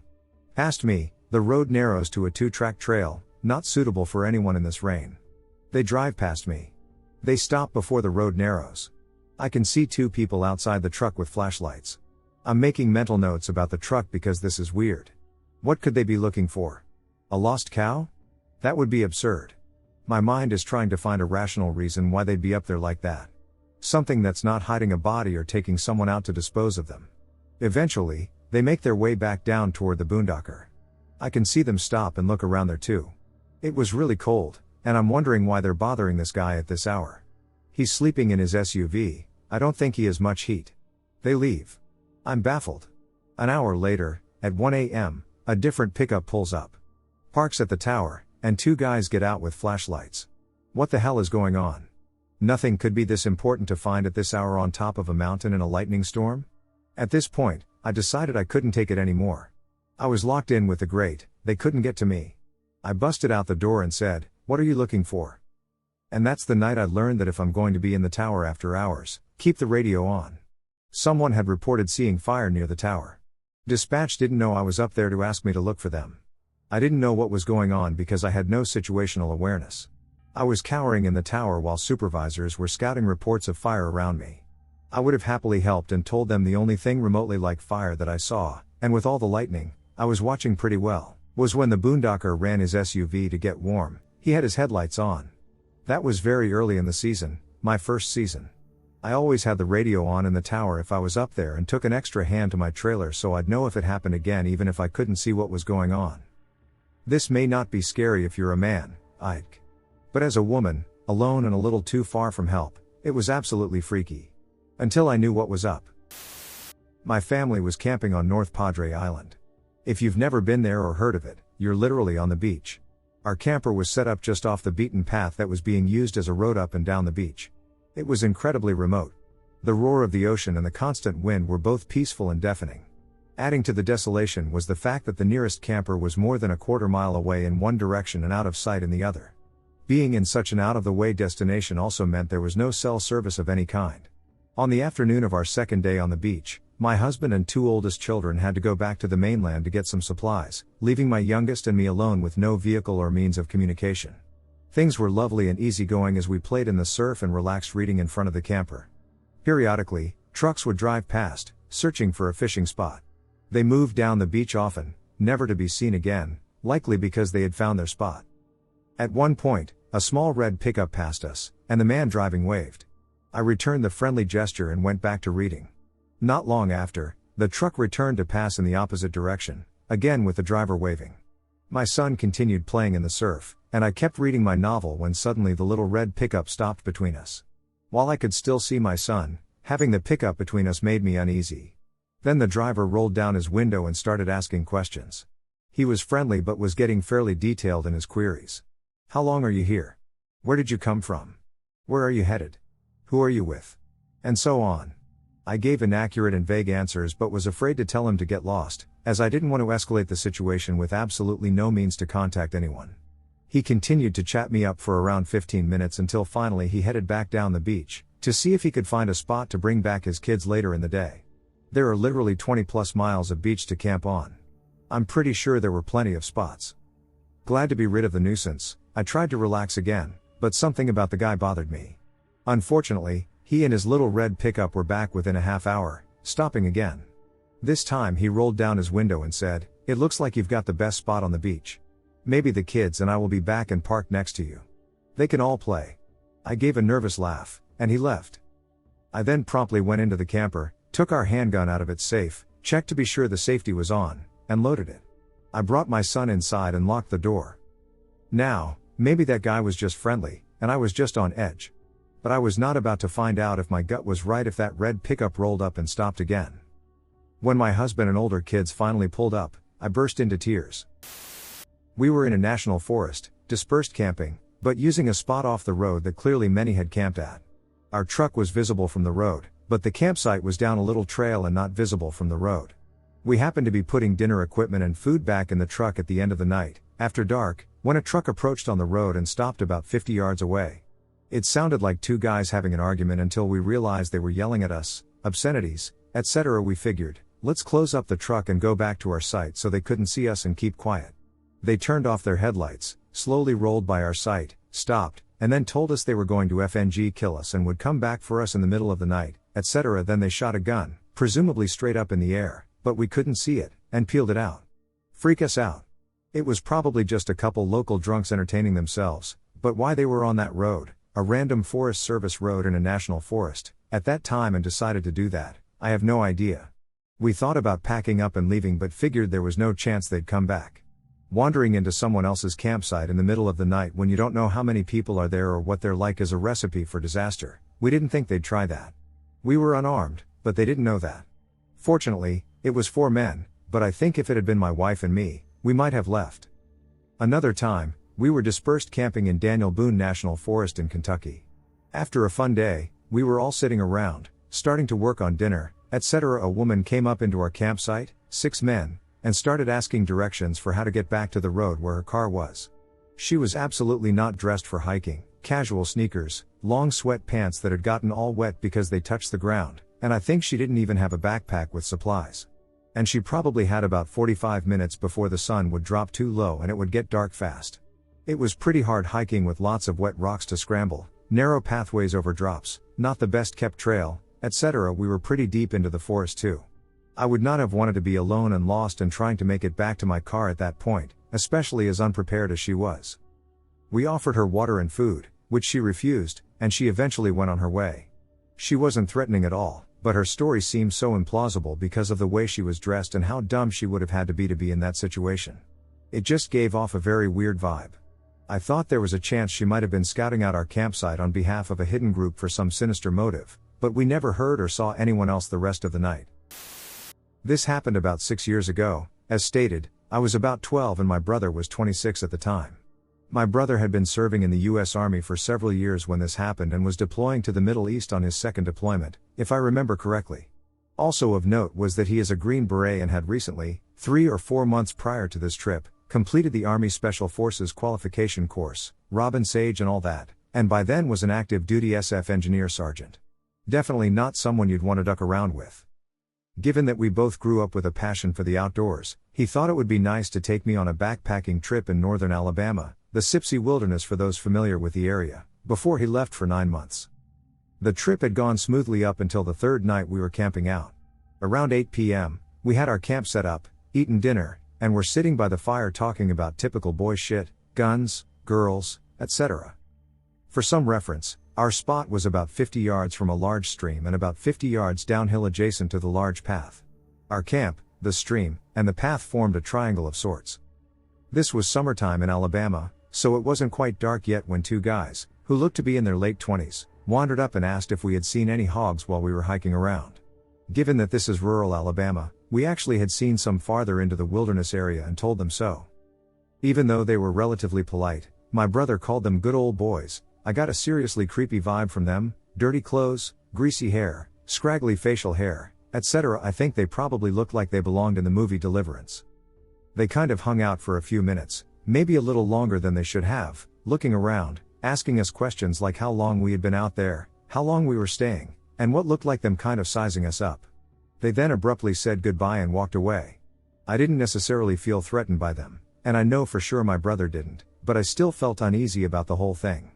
Past me, the road narrows to a 2-track trail, not suitable for anyone in this rain. They drive past me. They stop before the road narrows. I can see 2 people outside the truck with flashlights. I'm making mental notes about the truck because this is weird. What could they be looking for? A lost cow? That would be absurd. My mind is trying to find a rational reason why they'd be up there like that. Something that's not hiding a body or taking someone out to dispose of them. Eventually, they make their way back down toward the boondocker. I can see them stop and look around there too. It was really cold, and I'm wondering why they're bothering this guy at this hour. He's sleeping in his SUV, I don't think he has much heat. They leave. I'm baffled. An hour later, at 1 a.m., a different pickup pulls up. Parks at the tower, and 2 guys get out with flashlights. What the hell is going on? Nothing could be this important to find at this hour on top of a mountain in a lightning storm? At this point, I decided I couldn't take it anymore. I was locked in with the grate, they couldn't get to me. I busted out the door and said, "What are you looking for?" And that's the night I learned that if I'm going to be in the tower after hours, keep the radio on. Someone had reported seeing fire near the tower. Dispatch didn't know I was up there to ask me to look for them. I didn't know what was going on because I had no situational awareness. I was cowering in the tower while supervisors were scouting reports of fire around me. I would have happily helped and told them the only thing remotely like fire that I saw, and with all the lightning, I was watching pretty well, was when the boondocker ran his SUV to get warm. He had his headlights on. That was very early in the season, my first season. I always had the radio on in the tower if I was up there and took an extra hand to my trailer so I'd know if it happened again even if I couldn't see what was going on. This may not be scary if you're a man, Ike. But as a woman, alone and a little too far from help, it was absolutely freaky. Until I knew what was up. My family was camping on North Padre Island. If you've never been there or heard of it, you're literally on the beach. Our camper was set up just off the beaten path that was being used as a road up and down the beach. It was incredibly remote. The roar of the ocean and the constant wind were both peaceful and deafening. Adding to the desolation was the fact that the nearest camper was more than a quarter mile away in one direction and out of sight in the other. Being in such an out-of-the-way destination also meant there was no cell service of any kind. On the afternoon of our second day on the beach, my husband and 2 oldest children had to go back to the mainland to get some supplies, leaving my youngest and me alone with no vehicle or means of communication. Things were lovely and easygoing as we played in the surf and relaxed reading in front of the camper. Periodically, trucks would drive past, searching for a fishing spot. They moved down the beach often, never to be seen again, likely because they had found their spot. At one point, a small red pickup passed us, and the man driving waved. I returned the friendly gesture and went back to reading. Not long after, the truck returned to pass in the opposite direction, again with the driver waving. My son continued playing in the surf, and I kept reading my novel when suddenly the little red pickup stopped between us. While I could still see my son, having the pickup between us made me uneasy. Then the driver rolled down his window and started asking questions. He was friendly but was getting fairly detailed in his queries. How long are you here? Where did you come from? Where are you headed? Who are you with? And so on. I gave inaccurate and vague answers but was afraid to tell him to get lost, as I didn't want to escalate the situation with absolutely no means to contact anyone. He continued to chat me up for around 15 minutes until finally he headed back down the beach, to see if he could find a spot to bring back his kids later in the day. There are literally 20 plus miles of beach to camp on. I'm pretty sure there were plenty of spots. Glad to be rid of the nuisance, I tried to relax again, but something about the guy bothered me. Unfortunately, he and his little red pickup were back within a half hour, stopping again. This time he rolled down his window and said, "It looks like you've got the best spot on the beach. Maybe the kids and I will be back and parked next to you." They can all play. I gave a nervous laugh, and he left. I then promptly went into the camper, took our handgun out of its safe, checked to be sure the safety was on, and loaded it. I brought my son inside and locked the door. Now, maybe that guy was just friendly, and I was just on edge. But I was not about to find out if my gut was right if that red pickup rolled up and stopped again. When my husband and older kids finally pulled up, I burst into tears. We were in a national forest, dispersed camping, but using a spot off the road that clearly many had camped at. Our truck was visible from the road, but the campsite was down a little trail and not visible from the road. We happened to be putting dinner equipment and food back in the truck at the end of the night, after dark, when a truck approached on the road and stopped about 50 yards away. It sounded like two guys having an argument until we realized they were yelling at us, obscenities, etc. We figured, let's close up the truck and go back to our site so they couldn't see us and keep quiet. They turned off their headlights, slowly rolled by our site, stopped, and then told us they were going to FNG kill us and would come back for us in the middle of the night, etc. Then they shot a gun, presumably straight up in the air, but we couldn't see it, and peeled it out. Freak us out. It was probably just a couple local drunks entertaining themselves, but why they were on that road, a random Forest Service road in a national forest, at that time and decided to do that, I have no idea. We thought about packing up and leaving but figured there was no chance they'd come back. Wandering into someone else's campsite in the middle of the night when you don't know how many people are there or what they're like is a recipe for disaster. We didn't think they'd try that. We were unarmed, but they didn't know that. Fortunately, it was 4 men, but I think if it had been my wife and me, we might have left. Another time, we were dispersed camping in Daniel Boone National Forest in Kentucky. After a fun day, we were all sitting around, starting to work on dinner, etc. A woman came up into our campsite, 6 men, and started asking directions for how to get back to the road where her car was. She was absolutely not dressed for hiking, casual sneakers, long sweat pants that had gotten all wet because they touched the ground, and I think she didn't even have a backpack with supplies. And she probably had about 45 minutes before the sun would drop too low and it would get dark fast. It was pretty hard hiking with lots of wet rocks to scramble, narrow pathways over drops, not the best kept trail, etc. We were pretty deep into the forest too. I would not have wanted to be alone and lost and trying to make it back to my car at that point, especially as unprepared as she was. We offered her water and food, which she refused, and she eventually went on her way. She wasn't threatening at all, but her story seemed so implausible because of the way she was dressed and how dumb she would have had to be in that situation. It just gave off a very weird vibe. I thought there was a chance she might have been scouting out our campsite on behalf of a hidden group for some sinister motive, but we never heard or saw anyone else the rest of the night. This happened about 6 years ago. As stated, I was about 12 and my brother was 26 at the time. My brother had been serving in the U.S. Army for several years when this happened and was deploying to the Middle East on his second deployment, if I remember correctly. Also of note was that he is a Green Beret and had recently, 3 or 4 months prior to this trip, completed the Army Special Forces qualification course, Robin Sage and all that, and by then was an active duty SF engineer sergeant. Definitely not someone you'd want to duck around with. Given that we both grew up with a passion for the outdoors, he thought it would be nice to take me on a backpacking trip in northern Alabama, the Sipsey Wilderness for those familiar with the area, before he left for 9 months. The trip had gone smoothly up until the 3rd night we were camping out. Around 8 p.m., we had our camp set up, eaten dinner, and were sitting by the fire talking about typical boy shit, guns, girls, etc. For some reference, our spot was about 50 yards from a large stream and about 50 yards downhill adjacent to the large path. Our camp, the stream, and the path formed a triangle of sorts. This was summertime in Alabama, so it wasn't quite dark yet when 2 guys, who looked to be in their late 20s, wandered up and asked if we had seen any hogs while we were hiking around. Given that this is rural Alabama, we actually had seen some farther into the wilderness area and told them so. Even though they were relatively polite, my brother called them good old boys. I got a seriously creepy vibe from them, dirty clothes, greasy hair, scraggly facial hair, etc. I think they probably looked like they belonged in the movie Deliverance. They kind of hung out for a few minutes, maybe a little longer than they should have, looking around, asking us questions like how long we had been out there, how long we were staying, and what looked like them kind of sizing us up. They then abruptly said goodbye and walked away. I didn't necessarily feel threatened by them, and I know for sure my brother didn't, but I still felt uneasy about the whole thing.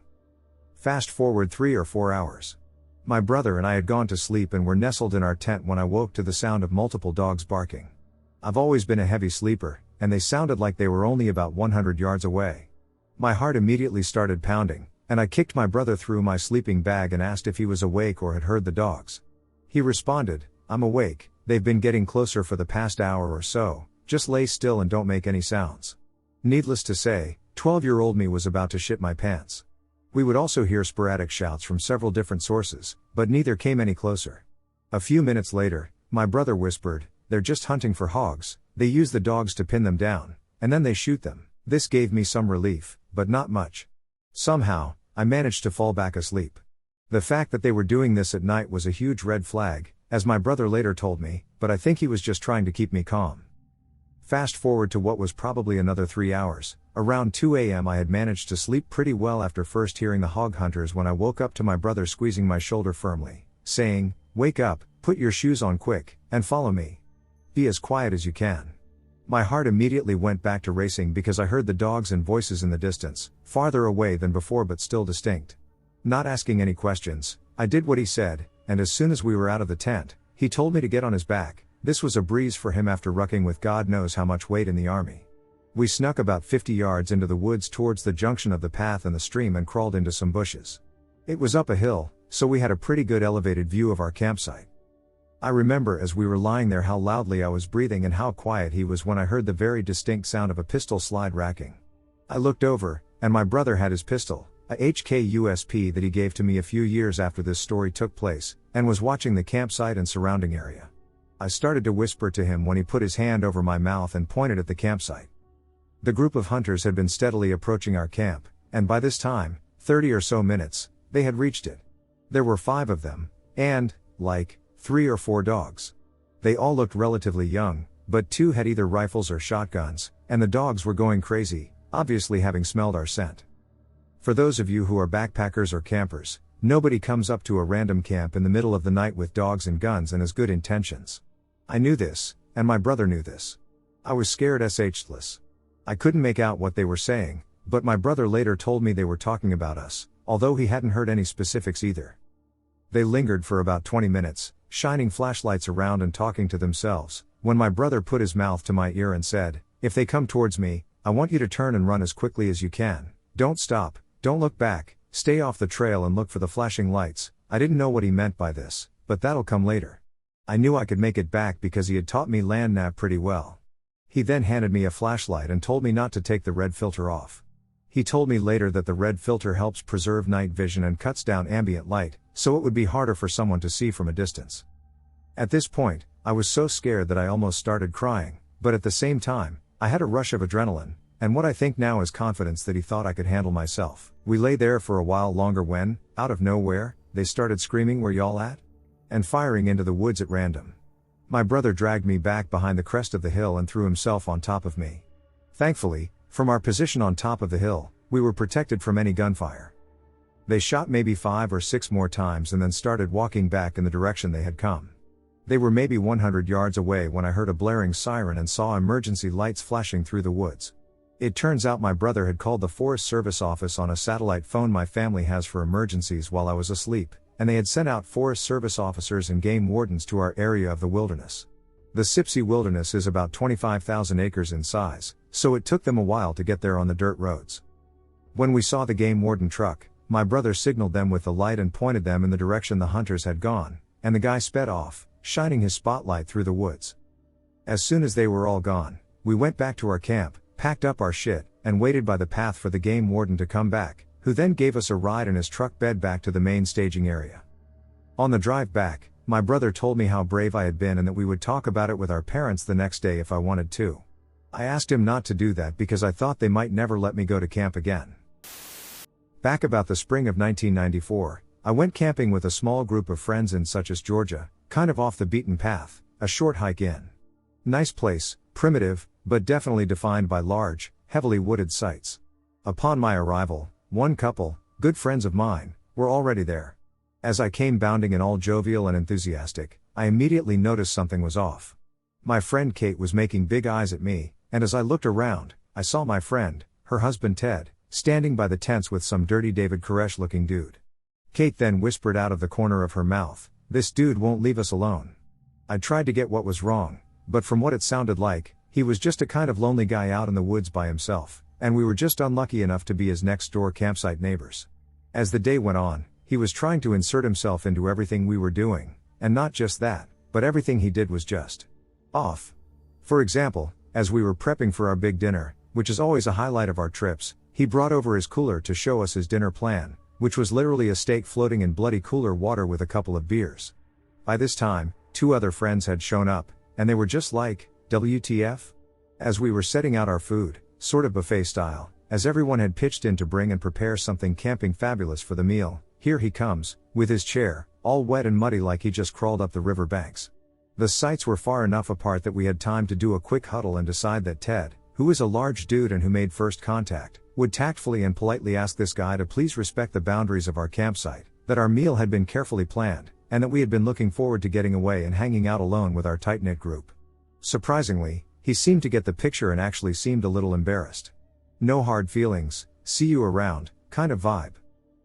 Fast forward 3 or 4 hours. My brother and I had gone to sleep and were nestled in our tent when I woke to the sound of multiple dogs barking. I've always been a heavy sleeper, and they sounded like they were only about 100 yards away. My heart immediately started pounding, and I kicked my brother through my sleeping bag and asked if he was awake or had heard the dogs. He responded, "I'm awake, they've been getting closer for the past hour or so, just lay still and don't make any sounds." Needless to say, 12-year-old me was about to shit my pants. We would also hear sporadic shouts from several different sources, but neither came any closer. A few minutes later, my brother whispered, "They're just hunting for hogs, they use the dogs to pin them down, and then they shoot them." This gave me some relief, but not much. Somehow, I managed to fall back asleep. The fact that they were doing this at night was a huge red flag, as my brother later told me, but I think he was just trying to keep me calm. Fast forward to what was probably another 3 hours, around 2 a.m. I had managed to sleep pretty well after first hearing the hog hunters when I woke up to my brother squeezing my shoulder firmly, saying, "Wake up, put your shoes on quick, and follow me. Be as quiet as you can." My heart immediately went back to racing because I heard the dogs and voices in the distance, farther away than before but still distinct. Not asking any questions, I did what he said, and as soon as we were out of the tent, he told me to get on his back. This was a breeze for him after rucking with God knows how much weight in the army. We snuck about 50 yards into the woods towards the junction of the path and the stream and crawled into some bushes. It was up a hill, so we had a pretty good elevated view of our campsite. I remember as we were lying there how loudly I was breathing and how quiet he was when I heard the very distinct sound of a pistol slide racking. I looked over, and my brother had his pistol, a HK-USP that he gave to me a few years after this story took place, and was watching the campsite and surrounding area. I started to whisper to him when he put his hand over my mouth and pointed at the campsite. The group of hunters had been steadily approaching our camp, and by this time, 30 or so minutes, they had reached it. There were 5 of them, and, 3 or 4 dogs. They all looked relatively young, but 2 had either rifles or shotguns, and the dogs were going crazy, obviously having smelled our scent. For those of you who are backpackers or campers, nobody comes up to a random camp in the middle of the night with dogs and guns and has good intentions. I knew this, and my brother knew this. I was scared shitless. I couldn't make out what they were saying, but my brother later told me they were talking about us, although he hadn't heard any specifics either. They lingered for about 20 minutes, shining flashlights around and talking to themselves, when my brother put his mouth to my ear and said, "If they come towards me, I want you to turn and run as quickly as you can. Don't stop, don't look back, stay off the trail and look for the flashing lights." I didn't know what he meant by this, but that'll come later. I knew I could make it back because he had taught me land nav pretty well. He then handed me a flashlight and told me not to take the red filter off. He told me later that the red filter helps preserve night vision and cuts down ambient light, so it would be harder for someone to see from a distance. At this point, I was so scared that I almost started crying, but at the same time, I had a rush of adrenaline, and what I think now is confidence that he thought I could handle myself. We lay there for a while longer when, out of nowhere, they started screaming, "Where y'all at?" and firing into the woods at random. My brother dragged me back behind the crest of the hill and threw himself on top of me. Thankfully, from our position on top of the hill, we were protected from any gunfire. They shot maybe 5 or 6 more times and then started walking back in the direction they had come. They were maybe 100 yards away when I heard a blaring siren and saw emergency lights flashing through the woods. It turns out my brother had called the Forest Service office on a satellite phone my family has for emergencies while I was asleep, and they had sent out Forest Service officers and game wardens to our area of the wilderness. The Sipsey Wilderness is about 25,000 acres in size, so it took them a while to get there on the dirt roads. When we saw the game warden truck, my brother signaled them with the light and pointed them in the direction the hunters had gone, and the guy sped off, shining his spotlight through the woods. As soon as they were all gone, we went back to our camp, packed up our shit, and waited by the path for the game warden to come back, who then gave us a ride in his truck bed back to the main staging area. On the drive back, my brother told me how brave I had been and that we would talk about it with our parents the next day if I wanted to. I asked him not to do that because I thought they might never let me go to camp again. Back about the spring of 1994, I went camping with a small group of friends in Suchess, Georgia, kind of off the beaten path, a short hike in. Nice place, primitive, but definitely defined by large, heavily wooded sites. Upon my arrival, one couple, good friends of mine, were already there. As I came bounding and all jovial and enthusiastic, I immediately noticed something was off. My friend Kate was making big eyes at me, and as I looked around, I saw my friend, her husband Ted, standing by the tents with some dirty David Koresh-looking dude. Kate then whispered out of the corner of her mouth, "This dude won't leave us alone." I tried to get what was wrong, but from what it sounded like, he was just a kind of lonely guy out in the woods by himself, and we were just unlucky enough to be his next door campsite neighbors. As the day went on, he was trying to insert himself into everything we were doing, and not just that, but everything he did was just off. For example, as we were prepping for our big dinner, which is always a highlight of our trips, he brought over his cooler to show us his dinner plan, which was literally a steak floating in bloody cooler water with a couple of beers. By this time, 2 other friends had shown up, and they were just like, WTF? As we were setting out our food, sort of buffet style, as everyone had pitched in to bring and prepare something camping fabulous for the meal, here he comes, with his chair, all wet and muddy like he just crawled up the river banks. The sites were far enough apart that we had time to do a quick huddle and decide that Ted, who is a large dude and who made first contact, would tactfully and politely ask this guy to please respect the boundaries of our campsite, that our meal had been carefully planned, and that we had been looking forward to getting away and hanging out alone with our tight-knit group. Surprisingly, he seemed to get the picture and actually seemed a little embarrassed. No hard feelings, see you around, kind of vibe.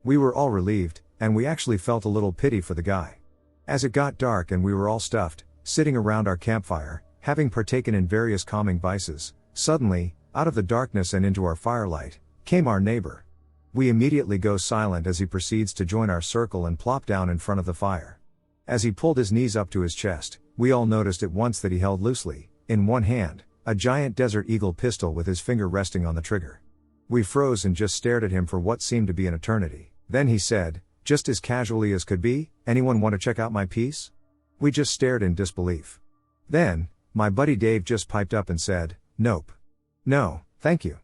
We were all relieved, and we actually felt a little pity for the guy. As it got dark and we were all stuffed, sitting around our campfire, having partaken in various calming vices, suddenly, out of the darkness and into our firelight, came our neighbor. We immediately go silent as he proceeds to join our circle and plop down in front of the fire. As he pulled his knees up to his chest, we all noticed at once that he held loosely, in one hand, a giant Desert Eagle pistol with his finger resting on the trigger. We froze and just stared at him for what seemed to be an eternity. Then he said, just as casually as could be, "Anyone want to check out my piece?" We just stared in disbelief. Then, my buddy Dave just piped up and said, "Nope. No, thank you."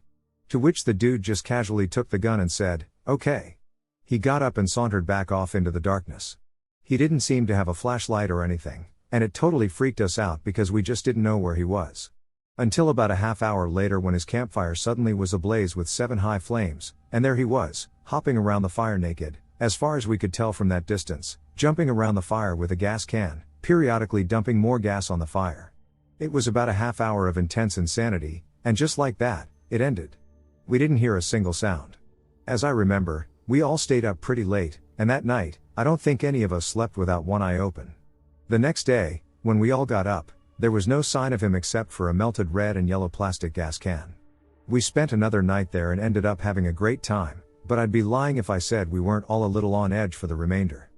To which the dude just casually took the gun and said, "Okay." He got up and sauntered back off into the darkness. He didn't seem to have a flashlight or anything, and it totally freaked us out because we just didn't know where he was. Until about a half hour later when his campfire suddenly was ablaze with 7 high flames, and there he was, hopping around the fire naked, as far as we could tell from that distance, jumping around the fire with a gas can, periodically dumping more gas on the fire. It was about a half hour of intense insanity, and just like that, it ended. We didn't hear a single sound. As I remember, we all stayed up pretty late, and that night, I don't think any of us slept without one eye open. The next day, when we all got up, there was no sign of him except for a melted red and yellow plastic gas can. We spent another night there and ended up having a great time, but I'd be lying if I said we weren't all a little on edge for the remainder.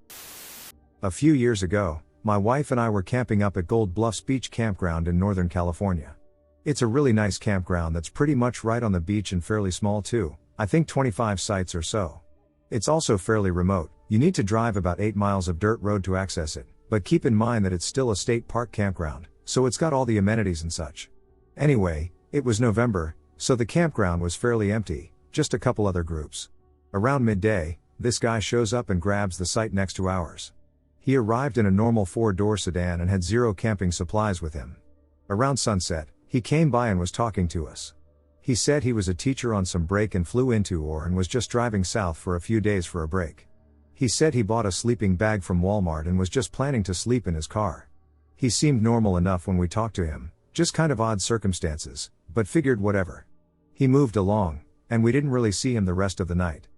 A few years ago, my wife and I were camping up at Gold Bluffs Beach Campground in Northern California. It's a really nice campground that's pretty much right on the beach and fairly small too, I think 25 sites or so. It's also fairly remote, you need to drive about 8 miles of dirt road to access it, but keep in mind that it's still a state park campground, so it's got all the amenities and such. Anyway, it was November, so the campground was fairly empty, just a couple other groups. Around midday, this guy shows up and grabs the site next to ours. He arrived in a normal 4-door sedan and had 0 camping supplies with him. Around sunset, he came by and was talking to us. He said he was a teacher on some break and flew into or and was just driving south for a few days for a break. He said he bought a sleeping bag from Walmart and was just planning to sleep in his car. He seemed normal enough when we talked to him, just kind of odd circumstances, but figured whatever. He moved along, and we didn't really see him the rest of the night.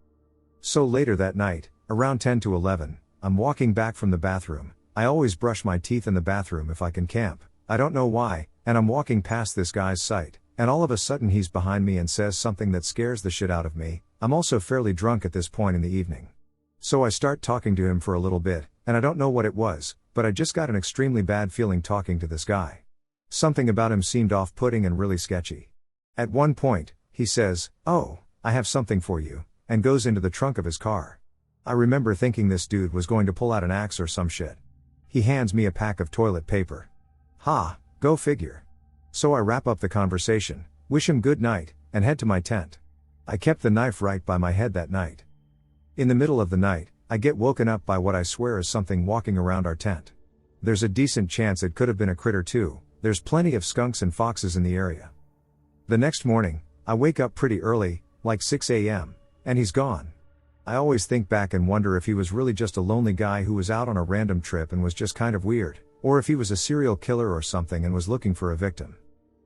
So later that night, around 10 to 11, I'm walking back from the bathroom. I always brush my teeth in the bathroom if I can camp, I don't know why, and I'm walking past this guy's site, and all of a sudden he's behind me and says something that scares the shit out of me. I'm also fairly drunk at this point in the evening. So I start talking to him for a little bit, and I don't know what it was, but I just got an extremely bad feeling talking to this guy. Something about him seemed off-putting and really sketchy. At one point, he says, "Oh, I have something for you," and goes into the trunk of his car. I remember thinking this dude was going to pull out an axe or some shit. He hands me a pack of toilet paper. Ha, go figure. So I wrap up the conversation, wish him good night, and head to my tent. I kept the knife right by my head that night. In the middle of the night, I get woken up by what I swear is something walking around our tent. There's a decent chance it could have been a critter too, there's plenty of skunks and foxes in the area. The next morning, I wake up pretty early, like 6 a.m., and he's gone. I always think back and wonder if he was really just a lonely guy who was out on a random trip and was just kind of weird, or if he was a serial killer or something and was looking for a victim.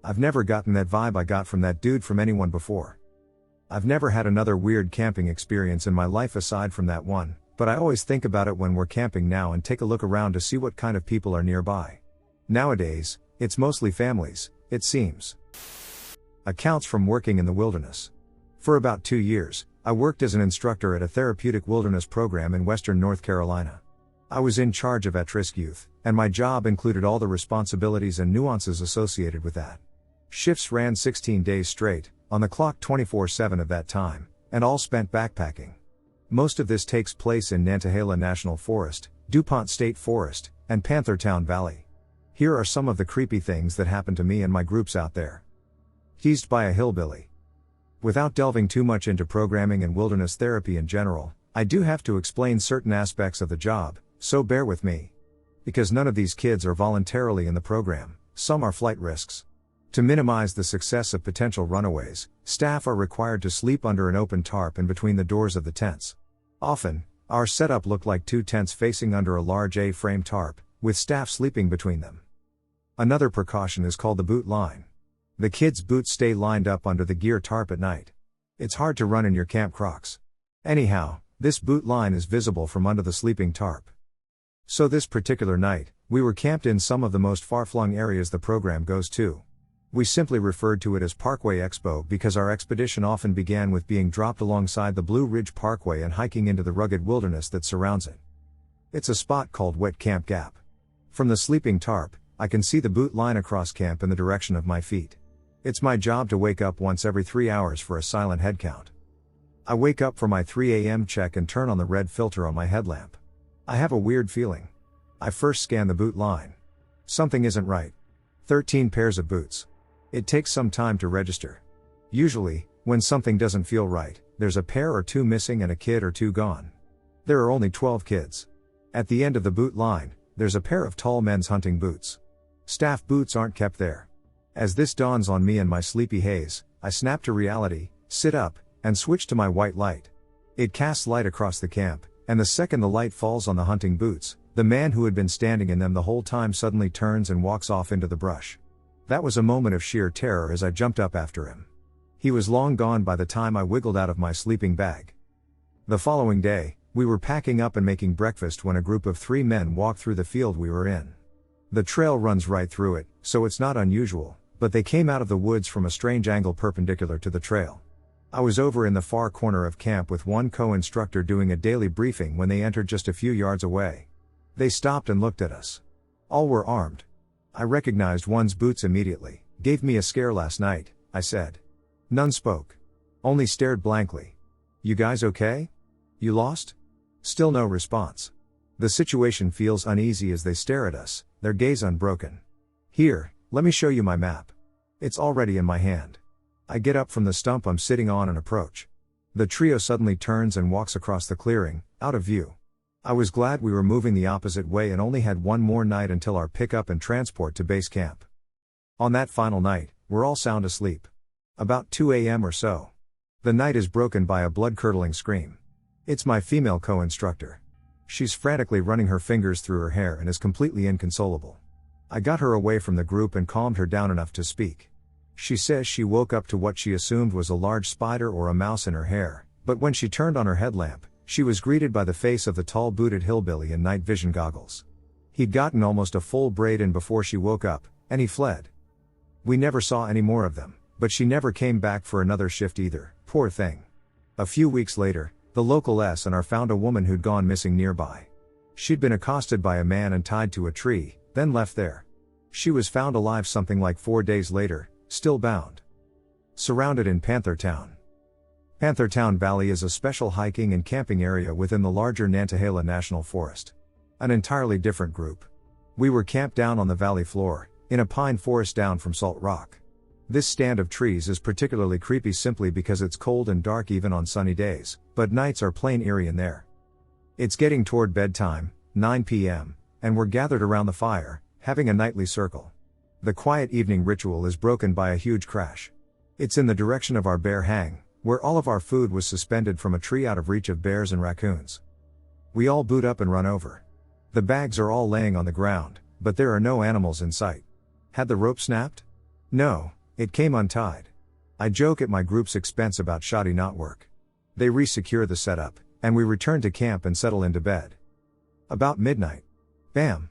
I've never gotten that vibe I got from that dude from anyone before. I've never had another weird camping experience in my life aside from that one, but I always think about it when we're camping now and take a look around to see what kind of people are nearby. Nowadays, it's mostly families, it seems. Accounts from working in the wilderness. For about 2 years, I worked as an instructor at a therapeutic wilderness program in western North Carolina. I was in charge of at-risk youth, and my job included all the responsibilities and nuances associated with that. Shifts ran 16 days straight, on the clock 24/7 of that time, and all spent backpacking. Most of this takes place in Nantahala National Forest, DuPont State Forest, and Panthertown Valley. Here are some of the creepy things that happened to me and my groups out there. Teased by a hillbilly. Without delving too much into programming and wilderness therapy in general, I do have to explain certain aspects of the job, so bear with me. Because none of these kids are voluntarily in the program, some are flight risks. To minimize the success of potential runaways, staff are required to sleep under an open tarp in between the doors of the tents. Often, our setup looked like two tents facing under a large A-frame tarp, with staff sleeping between them. Another precaution is called the boot line. The kids' boots stay lined up under the gear tarp at night. It's hard to run in your camp Crocs. Anyhow, this boot line is visible from under the sleeping tarp. So this particular night, we were camped in some of the most far-flung areas the program goes to. We simply referred to it as Parkway Expo because our expedition often began with being dropped alongside the Blue Ridge Parkway and hiking into the rugged wilderness that surrounds it. It's a spot called Wet Camp Gap. From the sleeping tarp, I can see the boot line across camp in the direction of my feet. It's my job to wake up once every 3 hours for a silent head count. I wake up for my 3 a.m. check and turn on the red filter on my headlamp. I have a weird feeling. I first scan the boot line. Something isn't right. 13 pairs of boots. It takes some time to register. Usually, when something doesn't feel right, there's a pair or two missing and a kid or two gone. There are only 12 kids. At the end of the boot line, there's a pair of tall men's hunting boots. Staff boots aren't kept there. As this dawns on me in my sleepy haze, I snap to reality, sit up, and switch to my white light. It casts light across the camp, and the second the light falls on the hunting boots, the man who had been standing in them the whole time suddenly turns and walks off into the brush. That was a moment of sheer terror as I jumped up after him. He was long gone by the time I wiggled out of my sleeping bag. The following day, we were packing up and making breakfast when a group of 3 men walked through the field we were in. The trail runs right through it, so it's not unusual, but they came out of the woods from a strange angle perpendicular to the trail. I was over in the far corner of camp with one co-instructor doing a daily briefing when they entered just a few yards away. They stopped and looked at us. All were armed. I recognized one's boots immediately. "Gave me a scare last night," I said. None spoke. Only stared blankly. "You guys okay? You lost?" Still no response. The situation feels uneasy as they stare at us, their gaze unbroken. "Here, let me show you my map." It's already in my hand. I get up from the stump I'm sitting on and approach. The trio suddenly turns and walks across the clearing, out of view. I was glad we were moving the opposite way and only had one more night until our pickup and transport to base camp. On that final night, we're all sound asleep. About 2 a.m. or so. The night is broken by a blood-curdling scream. It's my female co-instructor. She's frantically running her fingers through her hair and is completely inconsolable. I got her away from the group and calmed her down enough to speak. She says she woke up to what she assumed was a large spider or a mouse in her hair, but when she turned on her headlamp, she was greeted by the face of the tall-booted hillbilly in night vision goggles. He'd gotten almost a full braid in before she woke up, and he fled. We never saw any more of them, but she never came back for another shift either, poor thing. A few weeks later, the local S&R found a woman who'd gone missing nearby. She'd been accosted by a man and tied to a tree, then left there. She was found alive something like 4 days later, still bound. Surrounded in Panthertown. Panthertown Valley is a special hiking and camping area within the larger Nantahala National Forest. An entirely different group. We were camped down on the valley floor, in a pine forest down from Salt Rock. This stand of trees is particularly creepy simply because it's cold and dark even on sunny days, but nights are plain eerie in there. It's getting toward bedtime, 9 p.m., and we're gathered around the fire, having a nightly circle. The quiet evening ritual is broken by a huge crash. It's in the direction of our bear hang, where all of our food was suspended from a tree out of reach of bears and raccoons. We all boot up and run over. The bags are all laying on the ground, but there are no animals in sight. Had the rope snapped? No, it came untied. I joke at my group's expense about shoddy knot work. They re-secure the setup, and we return to camp and settle into bed. About midnight. Bam!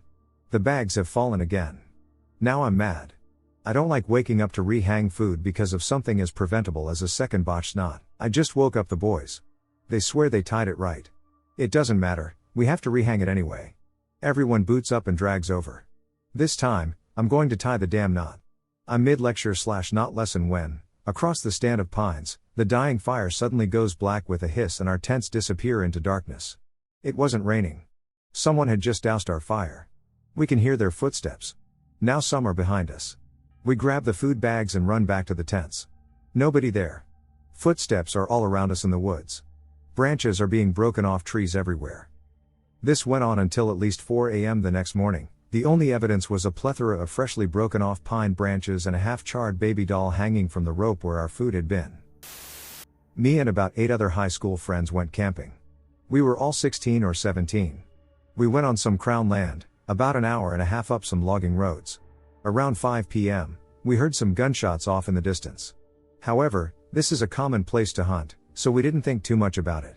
The bags have fallen again. Now I'm mad. I don't like waking up to rehang food because of something as preventable as a second botched knot. I just woke up the boys. They swear they tied it right. It doesn't matter, we have to rehang it anyway. Everyone boots up and drags over. This time, I'm going to tie the damn knot. I'm mid-lecture/knot lesson when, across the stand of pines, the dying fire suddenly goes black with a hiss and our tents disappear into darkness. It wasn't raining. Someone had just doused our fire. We can hear their footsteps. Now some are behind us. We grab the food bags and run back to the tents. Nobody there. Footsteps are all around us in the woods. Branches are being broken off trees everywhere. This went on until at least 4 a.m. the next morning. The only evidence was a plethora of freshly broken off pine branches and a half-charred baby doll hanging from the rope where our food had been. Me and about 8 other high school friends went camping. We were all 16 or 17. We went on some crown land, about an hour and a half up some logging roads. Around 5 p.m., we heard some gunshots off in the distance. However, this is a common place to hunt, so we didn't think too much about it.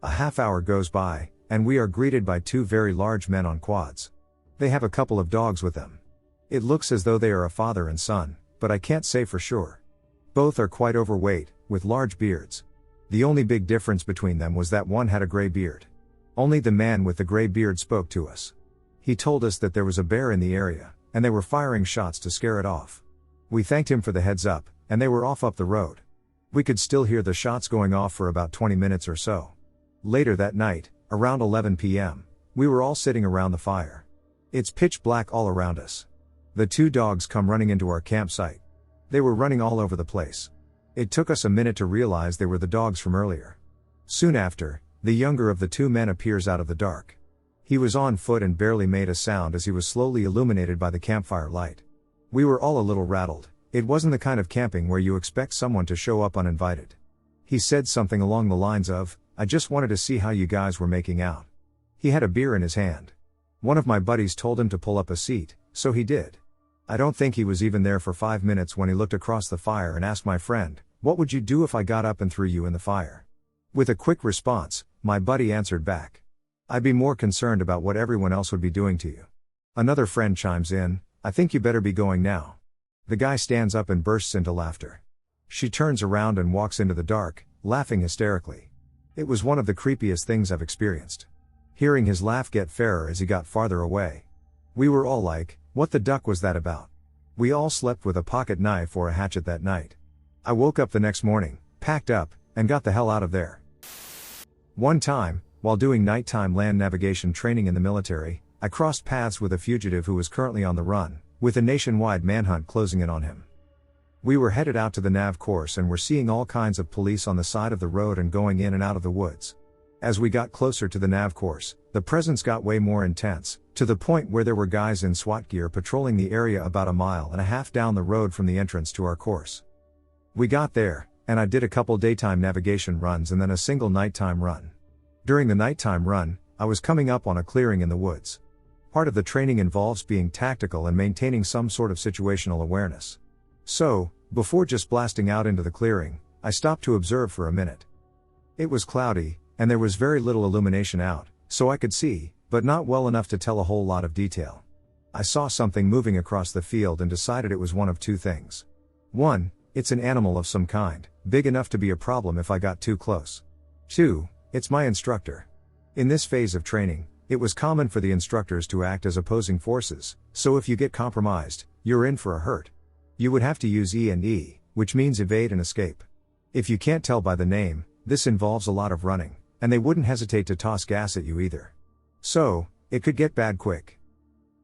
A half hour goes by, and we are greeted by 2 very large men on quads. They have a couple of dogs with them. It looks as though they are a father and son, but I can't say for sure. Both are quite overweight, with large beards. The only big difference between them was that one had a gray beard. Only the man with the gray beard spoke to us. He told us that there was a bear in the area, and they were firing shots to scare it off. We thanked him for the heads up, and they were off up the road. We could still hear the shots going off for about 20 minutes or so. Later that night, around 11 p.m., we were all sitting around the fire. It's pitch black all around us. The 2 dogs come running into our campsite. They were running all over the place. It took us a minute to realize they were the dogs from earlier. Soon after, the younger of the 2 men appears out of the dark. He was on foot and barely made a sound as he was slowly illuminated by the campfire light. We were all a little rattled. It wasn't the kind of camping where you expect someone to show up uninvited. He said something along the lines of, "I just wanted to see how you guys were making out." He had a beer in his hand. One of my buddies told him to pull up a seat, so he did. I don't think he was even there for 5 minutes when he looked across the fire and asked my friend, "What would you do if I got up and threw you in the fire?" With a quick response, my buddy answered back, "I'd be more concerned about what everyone else would be doing to you." Another friend chimes in, "I think you better be going now." The guy stands up and bursts into laughter. She turns around and walks into the dark, laughing hysterically. It was one of the creepiest things I've experienced. Hearing his laugh get fairer as he got farther away. We were all like, what the duck was that about? We all slept with a pocket knife or a hatchet that night. I woke up the next morning, packed up, and got the hell out of there. One time, while doing nighttime land navigation training in the military, I crossed paths with a fugitive who was currently on the run, with a nationwide manhunt closing in on him. We were headed out to the nav course and were seeing all kinds of police on the side of the road and going in and out of the woods. As we got closer to the nav course, the presence got way more intense, to the point where there were guys in SWAT gear patrolling the area about 1.5 miles down the road from the entrance to our course. We got there, and I did a couple daytime navigation runs and then a single nighttime run. During the nighttime run, I was coming up on a clearing in the woods. Part of the training involves being tactical and maintaining some sort of situational awareness. So, before just blasting out into the clearing, I stopped to observe for a minute. It was cloudy, and there was very little illumination out, so I could see, but not well enough to tell a whole lot of detail. I saw something moving across the field and decided it was one of 2 things. 1, it's an animal of some kind, big enough to be a problem if I got too close. 2, it's my instructor. In this phase of training, it was common for the instructors to act as opposing forces, so if you get compromised, you're in for a hurt. You would have to use E&E, which means evade and escape. If you can't tell by the name, this involves a lot of running, and they wouldn't hesitate to toss gas at you either. So, it could get bad quick.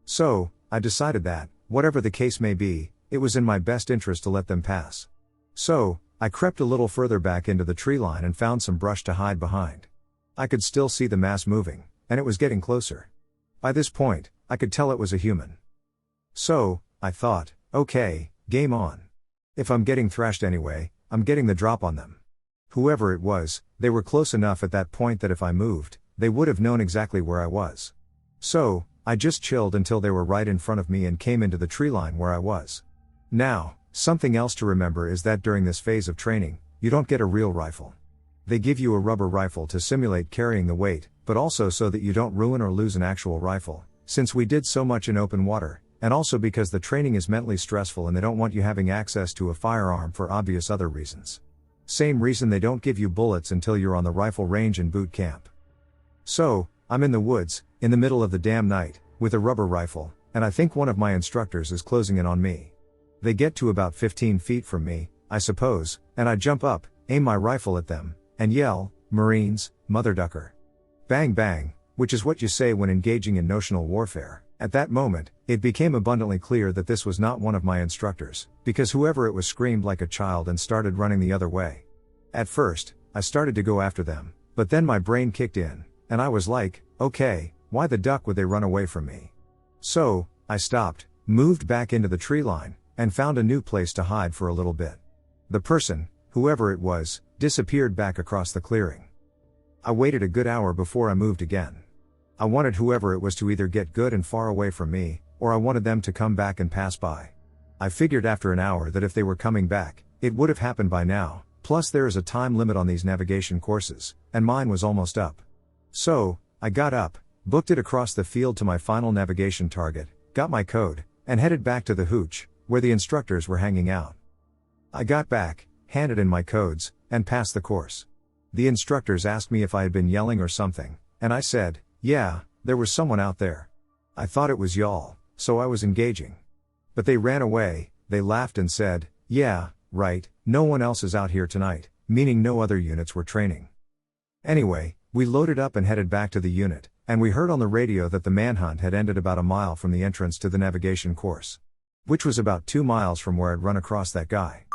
So, I decided that, whatever the case may be, it was in my best interest to let them pass. So, I crept a little further back into the tree line and found some brush to hide behind. I could still see the mass moving, and it was getting closer. By this point, I could tell it was a human. So, I thought, okay, game on. If I'm getting thrashed anyway, I'm getting the drop on them. Whoever it was, they were close enough at that point that if I moved, they would have known exactly where I was. So, I just chilled until they were right in front of me and came into the tree line where I was. Now, something else to remember is that during this phase of training, you don't get a real rifle. They give you a rubber rifle to simulate carrying the weight, but also so that you don't ruin or lose an actual rifle. Since we did so much in open water, and also because the training is mentally stressful and they don't want you having access to a firearm for obvious other reasons. Same reason they don't give you bullets until you're on the rifle range in boot camp. So, I'm in the woods, in the middle of the damn night, with a rubber rifle, and I think one of my instructors is closing in on me. They get to about 15 feet from me, I suppose, and I jump up, aim my rifle at them, and yell, "Marines, mother ducker." Bang bang, which is what you say when engaging in notional warfare. At that moment, it became abundantly clear that this was not one of my instructors, because whoever it was screamed like a child and started running the other way. At first, I started to go after them, but then my brain kicked in, and I was like, okay, why the duck would they run away from me? So, I stopped, moved back into the tree line, and found a new place to hide for a little bit. The person, whoever it was, disappeared back across the clearing. I waited a good hour before I moved again. I wanted whoever it was to either get good and far away from me, or I wanted them to come back and pass by. I figured after an hour that if they were coming back, it would have happened by now, plus there is a time limit on these navigation courses, and mine was almost up. So, I got up, booked it across the field to my final navigation target, got my code, and headed back to the hooch, where the instructors were hanging out. I got back, handed in my codes, and passed the course. The instructors asked me if I had been yelling or something, and I said, yeah, there was someone out there. I thought it was y'all, so I was engaging. But they ran away, they laughed and said, yeah, right, no one else is out here tonight, meaning no other units were training. Anyway, we loaded up and headed back to the unit, and we heard on the radio that the manhunt had ended about a mile from the entrance to the navigation course. Which was about 2 miles from where I'd run across that guy.